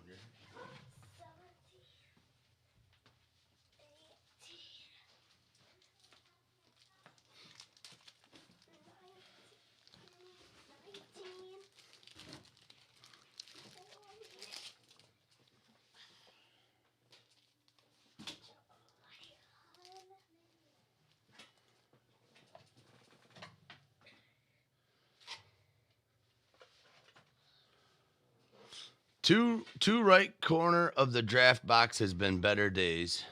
Two right corner of the draft box has been better days.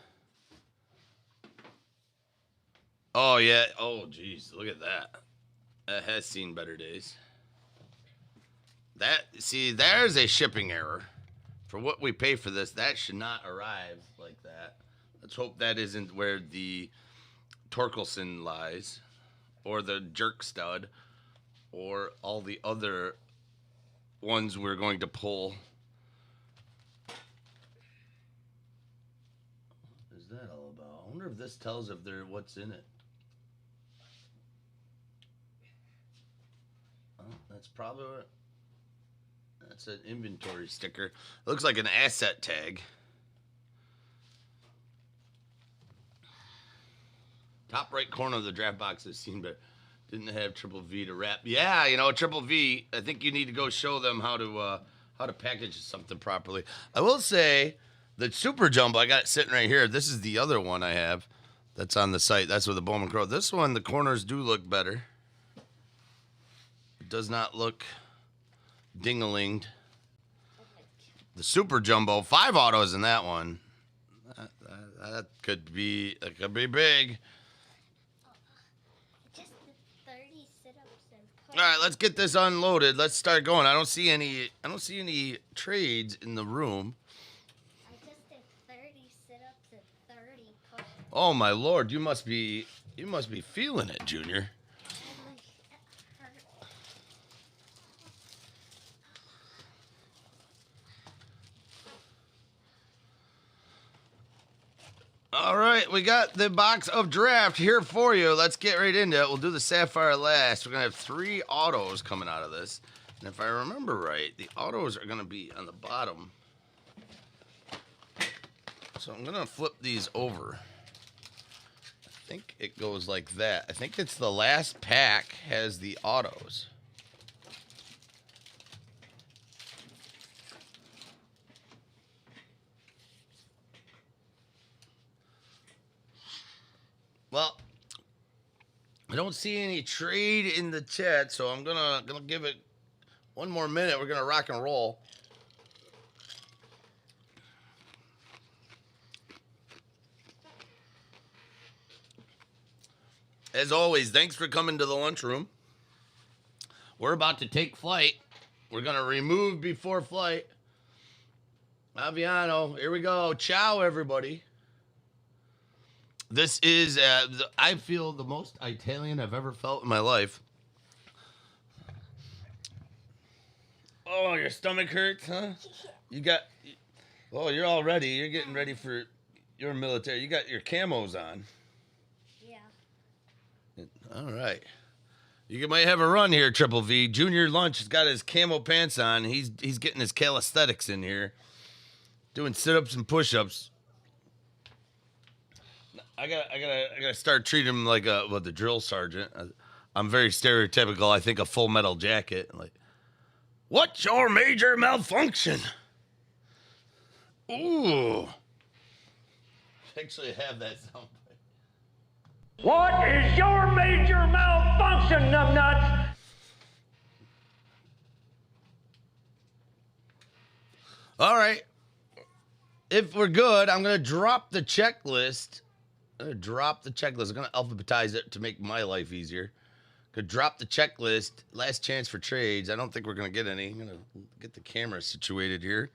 Oh yeah. Oh geez, look at that. That has seen better days. There's a shipping error. For what we pay for this, that should not arrive like that. Let's hope that isn't where the Torkelson lies, or the jerk stud, or all the other ones we're going to pull. What is that all about? I wonder if this tells if there what's in it. Oh, that's probably what. That's an inventory sticker. It looks like an asset tag. Top right corner of the draft box has seen, but didn't have Triple V to wrap. Yeah, Triple V. I think you need to go show them how to package something properly. I will say the Super Jumbo, I got it sitting right here. This is the other one I have that's on the site. That's with the Bowman Crow. This one, the corners do look better. It does not look ding-a-linged. The Super Jumbo, 5 autos in that one. That could be big. Just 30 sit-ups and All right, let's get this unloaded. Let's start going. I don't see any trades in the room. I just did 30 sit-ups and 30 push-ups. Oh my lord, you must be feeling it, Junior. All right, we got the box of draft here for you. Let's get right into it. We'll do the Sapphire last. We're going to have 3 autos coming out of this. And if I remember right, the autos are going to be on the bottom. So I'm going to flip these over. I think it goes like that. I think it's the last pack has the autos. Well, I don't see any trade in the chat, so I'm gonna give it one more minute. We're gonna rock and roll. As always, thanks for coming to the lunchroom. We're about to take flight. We're gonna remove before flight. Aviano, here we go. Ciao, everybody. This is, I feel, the most Italian I've ever felt in my life. Oh, your stomach hurts, huh? You're all ready. You're getting ready for your military. You got your camos on. Yeah. All right. You might have a run here, Triple V. Junior Lunch has got his camo pants on. He's getting his calisthenics in here. Doing sit-ups and push-ups. I gotta start treating him like the drill sergeant. I'm very stereotypical. I think a Full Metal Jacket. Like, what's your major malfunction? Ooh. actually have that sound. What is your major malfunction, numbnuts? All right. If we're good, I'm going to drop the checklist. I'm going to alphabetize it to make my life easier. Going to drop the checklist. Last chance for trades. I don't think we're going to get any. I'm going to get the camera situated here.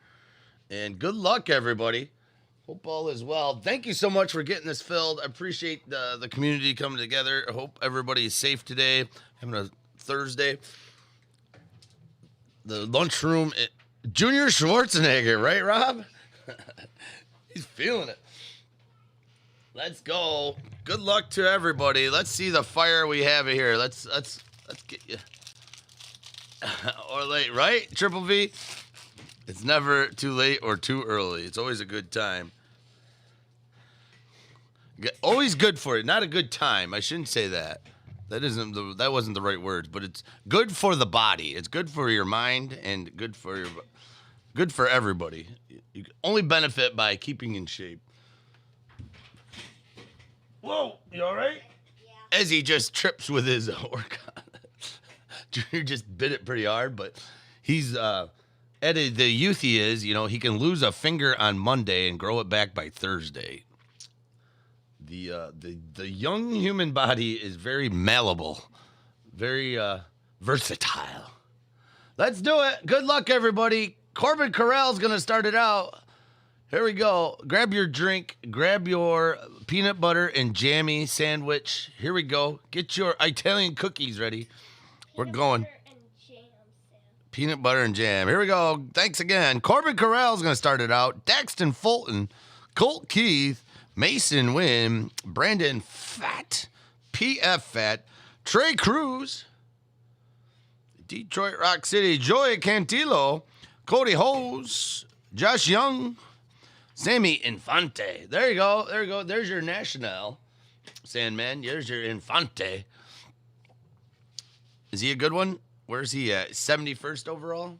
And good luck, everybody. Hope all is well. Thank you so much for getting this filled. I appreciate the community coming together. I hope everybody is safe today. Having a Thursday. The lunchroom. Junior Schwarzenegger, right, Rob? He's feeling it. Let's go. Good luck to everybody. Let's see the fire we have here. Let's get you. Or late, right? Triple V. It's never too late or too early. It's always a good time. Always good for you. Not a good time. I shouldn't say that. That wasn't the right words, but it's good for the body. It's good for your mind and good for everybody. You only benefit by keeping in shape. Whoa, you all right? Yeah. As he just trips with his workout. Junior just bit it pretty hard, but he's at the youth he is, he can lose a finger on Monday and grow it back by Thursday. The young human body is very malleable, very versatile. Let's do it. Good luck, everybody. Corbin Corral's going to start it out. Here we go. Grab your drink. Grab your peanut butter and jammy sandwich. Here we go. Get your Italian cookies ready. We're going. Peanut butter and jam. Here we go. Thanks again. Corbin Corral's going to start it out. Daxton Fulton, Colt Keith, Mason Wynn, Brandon Fat, PF Fat, Trey Cruz, Detroit Rock City, Joey Cantillo, Cody Hose, Josh Young, Sammy Infante. There you go. There you go. There's your national, Sandman. There's your Infante. Is he a good one? Where's he at? 71st overall?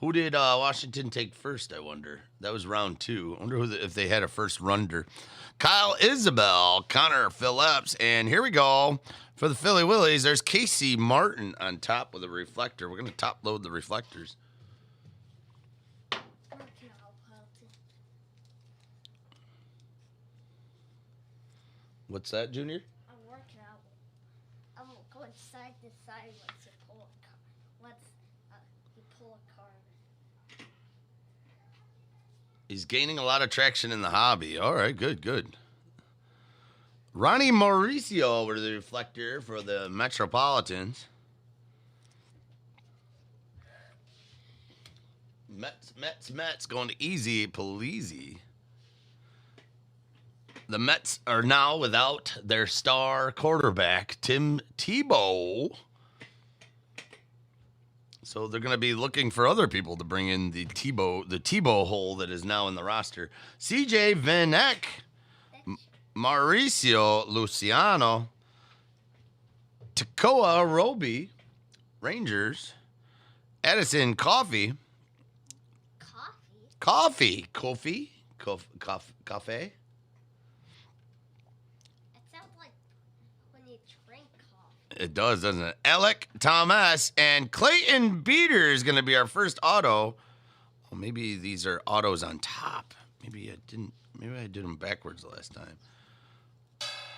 Who did Washington take first, I wonder? That was round 2. I wonder if they had a first runner. Kyle Isabel, Connor Phillips, and here we go. For the Philly Willies, there's Casey Martin on top with a reflector. We're going to top load the reflectors. What's that, Junior? I'm working out. I'm going side to side once you pull a card. He's gaining a lot of traction in the hobby. All right, good. Ronnie Mauricio with the reflector for the Metropolitans. Mets going to easy, Polizzi. The Mets are now without their star quarterback, Tim Tebow. So they're going to be looking for other people to bring in the Tebow hole that is now in the roster. CJ Van Eck, Mauricio Luciano, Takoa Roby, Rangers, Edison Coffee. Coffee. It does, doesn't it? Alec Thomas and Clayton Beater is going to be our first auto. Well, maybe these are autos on top. Maybe I did them backwards the last time.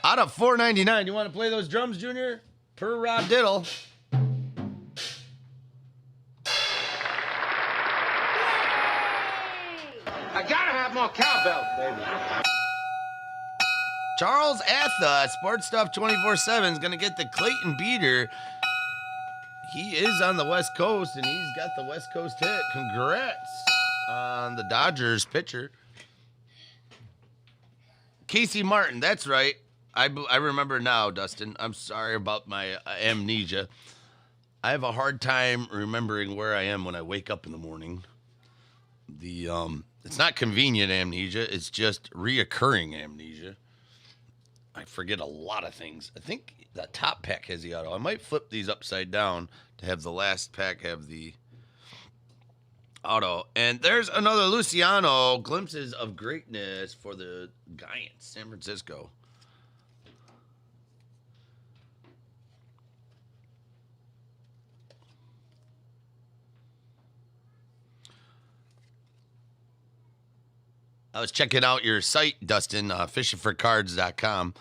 Out of $4.99. You want to play those drums, Junior? Per Rob Diddle. I gotta have more cowbell, baby. Charles Atha, Sports Stuff 24/7 is going to get the Clayton Beater. He is on the West Coast, and he's got the West Coast hit. Congrats on the Dodgers pitcher. Casey Martin, that's right. I remember now, Dustin. I'm sorry about my amnesia. I have a hard time remembering where I am when I wake up in the morning. It's not convenient amnesia. It's just reoccurring amnesia. I forget a lot of things. I think the top pack has the auto. I might flip these upside down to have the last pack have the auto. And there's another Luciano, glimpses of greatness for the Giants, San Francisco. I was checking out your site, Dustin, fishingforcards.com.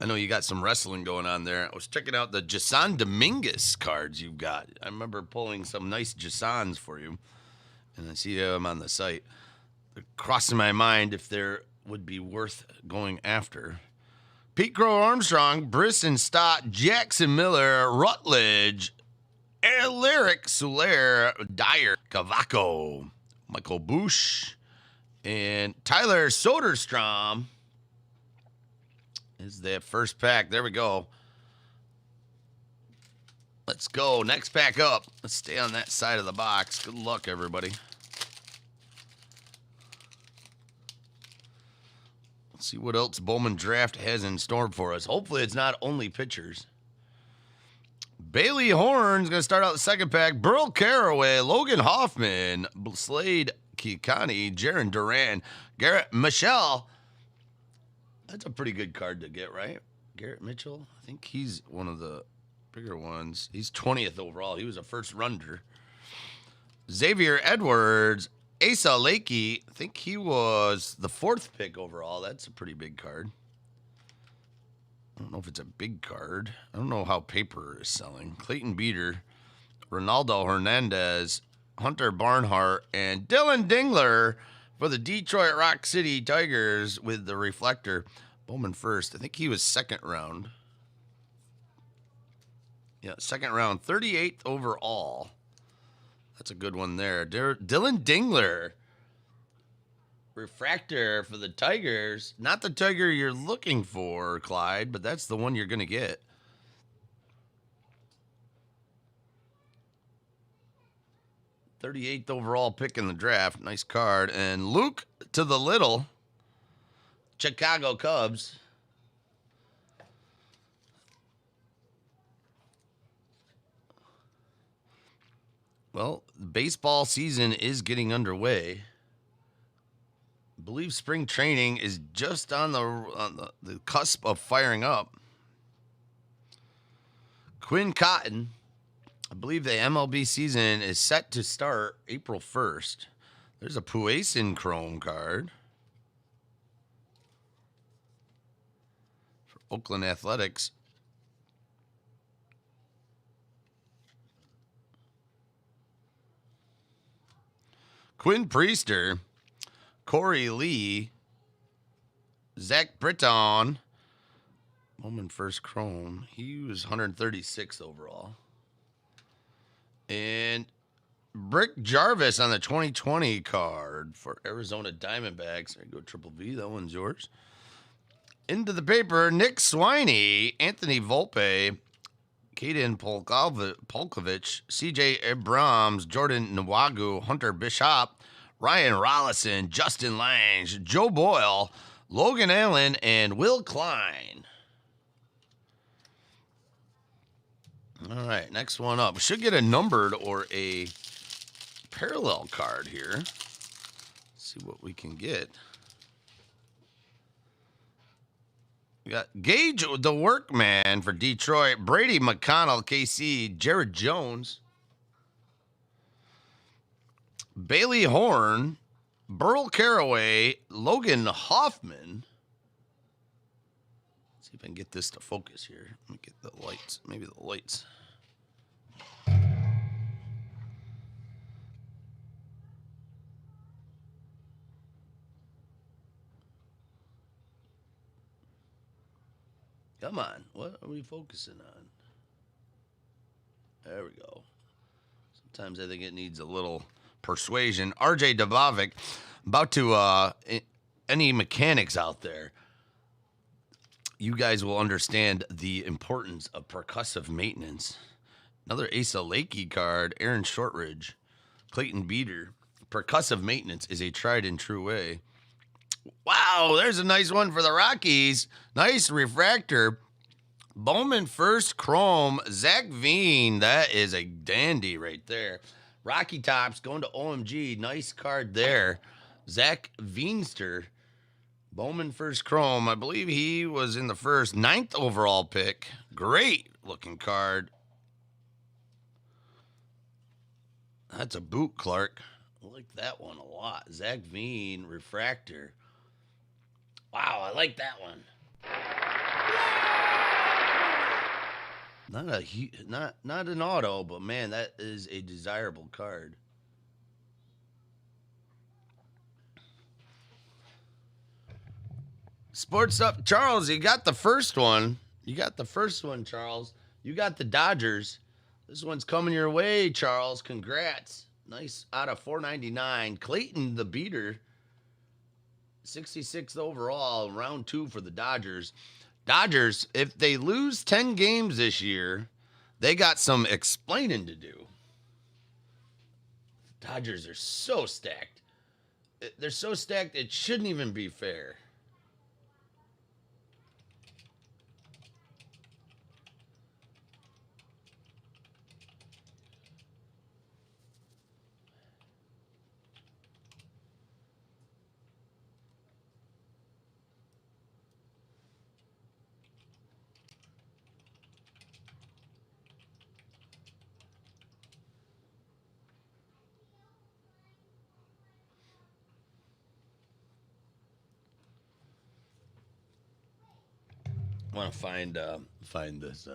I know you got some wrestling going on there. I was checking out the Jason Dominguez cards you've got. I remember pulling some nice Jasons for you, and I see them on the site. They're crossing my mind if they would be worth going after. Pete Crow Armstrong, Brisson Stott, Jackson Miller, Rutledge, Lyric, Soler, Dyer, Cavaco, Michael Bush, and Tyler Soderstrom is that first pack. There we go. Let's go. Next pack up. Let's stay on that side of the box. Good luck, everybody. Let's see what else Bowman Draft has in store for us. Hopefully it's not only pitchers. Bailey Horn's going to start out the second pack. Burl Caraway, Logan Hoffman, Slade Kikani, Jaron Duran, Garrett Michelle. That's a pretty good card to get, right? Garrett Mitchell. I think he's one of the bigger ones. He's 20th overall. He was a first runner. Xavier Edwards, Asa Lakey. I think he was the 4th pick overall. That's a pretty big card. I don't know if it's a big card. I don't know how paper is selling. Clayton Beater, Ronaldo Hernandez, Hunter Barnhart, and Dylan Dingler for the Detroit Rock City Tigers with the reflector. Bowman first. I think he was second round. Yeah, second round. 38th overall. That's a good one there. Dylan Dingler. Refractor for the Tigers. Not the Tiger you're looking for, Clyde, but that's the one you're going to get. '38th overall pick in the draft. Nice card. And Luke to the Little. Chicago Cubs. Well, the baseball season is getting underway. I believe spring training is just on the cusp of firing up. Quinn Cotton. I believe the MLB season is set to start April 1st. There's a Puason Chrome card for Oakland Athletics. Quinn Priester, Corey Lee, Zach Britton, Bowman first Chrome. He was 136th overall. And Brick Jarvis on the 2020 card for Arizona Diamondbacks. There you go, Triple V. That one's yours. Into the paper, Nick Swiney, Anthony Volpe, Kaden Polkovich, CJ Abrams, Jordan Nwagu, Hunter Bishop, Ryan Rollison, Justin Lange, Joe Boyle, Logan Allen, and Will Klein. All right, next one up. We should get a numbered or a parallel card here. Let's see what we can get. We got Gage the Workman for Detroit, Brady McConnell, KC, Jared Jones, Bailey Horn, Burl Caraway, Logan Hoffman. Let's see if I can get this to focus here. Let me get the lights. Maybe the lights. Come on. What are we focusing on? There we go. Sometimes I think it needs a little persuasion. RJ Davovic, about to, any mechanics out there, you guys will understand the importance of percussive maintenance. Another Asa Lakey card, Aaron Shortridge, Clayton Beater. Percussive maintenance is a tried and true way. Wow, there's a nice one for the Rockies. Nice refractor. Bowman first Chrome. Zach Veen. That is a dandy right there. Rocky Tops going to OMG. Nice card there. Zach Veenster. Bowman first chrome. I believe he was in the first 9th overall pick. Great looking card. That's a boot, Clark. I like that one a lot. Zach Veen, refractor. Wow, I like that one. Not an auto, but man, that is a desirable card. Sports up, Charles. You got the first one. Charles. You got the Dodgers. This one's coming your way, Charles. Congrats. Nice out of 499. Clayton, the beater. 66th overall, round 2 for the Dodgers. Dodgers, if they lose 10 games this year, they got some explaining to do. Dodgers are so stacked. They're so stacked, it shouldn't even be fair. I want to find this.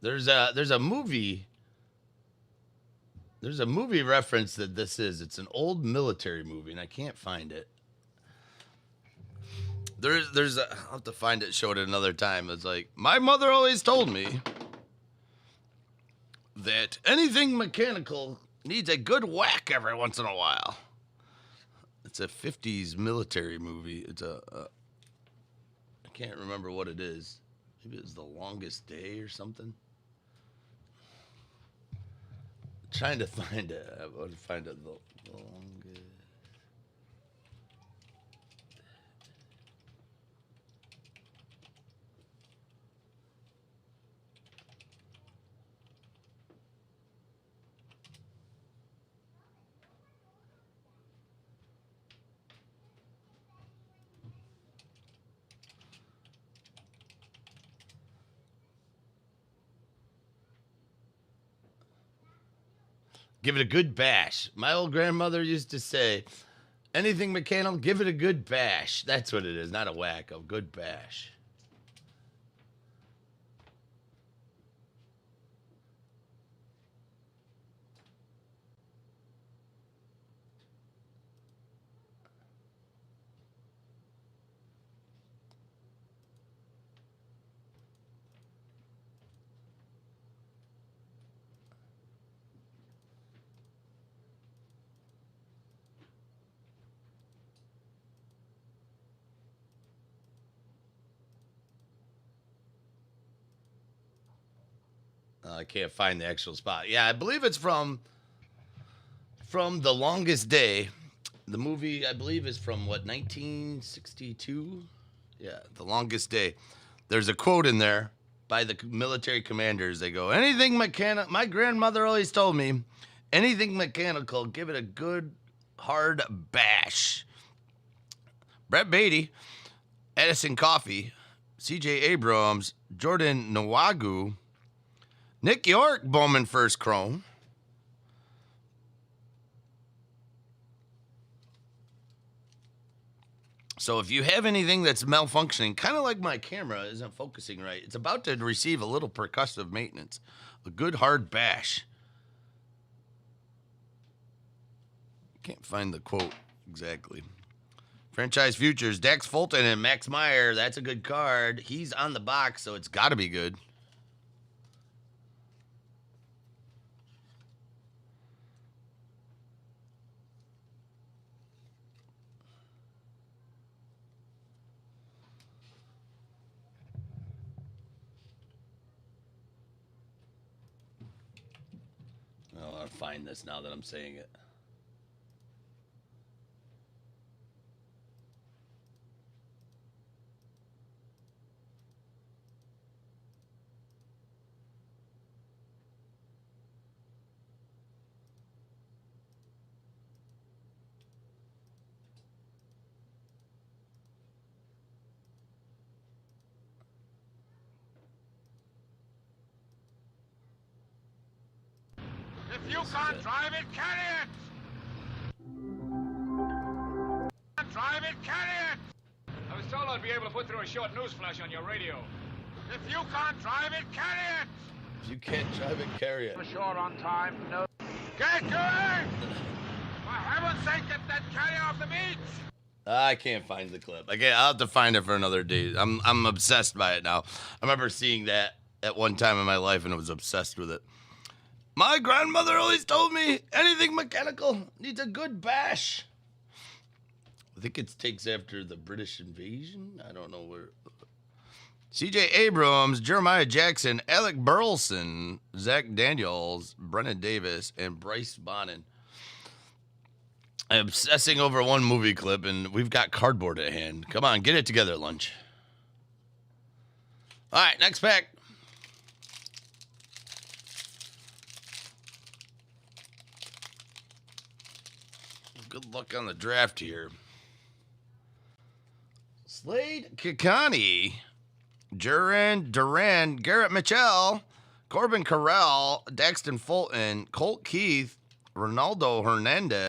There's a movie. There's a movie reference that this is. It's an old military movie, and I can't find it. I'll have to find it, show it another time. It's like, my mother always told me that anything mechanical needs a good whack every once in a while. It's a 50s military movie. It's I can't remember what it is. Maybe it's The Longest Day or something. Trying to find it. I want to find it. The longest. Give it a good bash. My old grandmother used to say, anything mechanical, give it a good bash. That's what it is, not a whack, a good bash. I can't find the actual spot. Yeah, I believe it's from The Longest Day. The movie, I believe, is from, 1962? Yeah, The Longest Day. There's a quote in there by the military commanders. They go, anything mechanical, my grandmother always told me, anything mechanical, give it a good, hard bash. Brett Beatty, Edison Coffee, C.J. Abrams, Jordan Nwagu, Nick York, Bowman first chrome. So if you have anything that's malfunctioning, kind of like my camera isn't focusing right, it's about to receive a little percussive maintenance. A good hard bash Can't find the quote exactly. Franchise futures, Dax Fulton and Max Meyer. That's a good card. He's on the box, so it's got to be good. I'll find this now that I'm saying it. If you can't drive it, carry it! Drive it, carry it! I was told I'd be able to put through a short news flash on your radio. If you can't drive it, carry it! If you can't drive it, carry it. For sure on time, no. Get going! For heaven's sake, get that carry off the beach! I can't find the clip. I'll have to find it for another day. I'm obsessed by it now. I remember seeing that at one time in my life and I was obsessed with it. My grandmother always told me anything mechanical needs a good bash. I think it takes after the British invasion. I don't know where. C.J. Abrams, Jeremiah Jackson, Alec Burleson, Zach Daniels, Brennan Davis, and Bryce Bonin. I'm obsessing over one movie clip, and we've got cardboard at hand. Come on, get it together, Lunch. All right, next pack. Good luck on the draft here. Slade Kikani, Duran, Garrett Mitchell, Corbin Carell, Daxton Fulton, Colt Keith, Ronaldo Hernandez.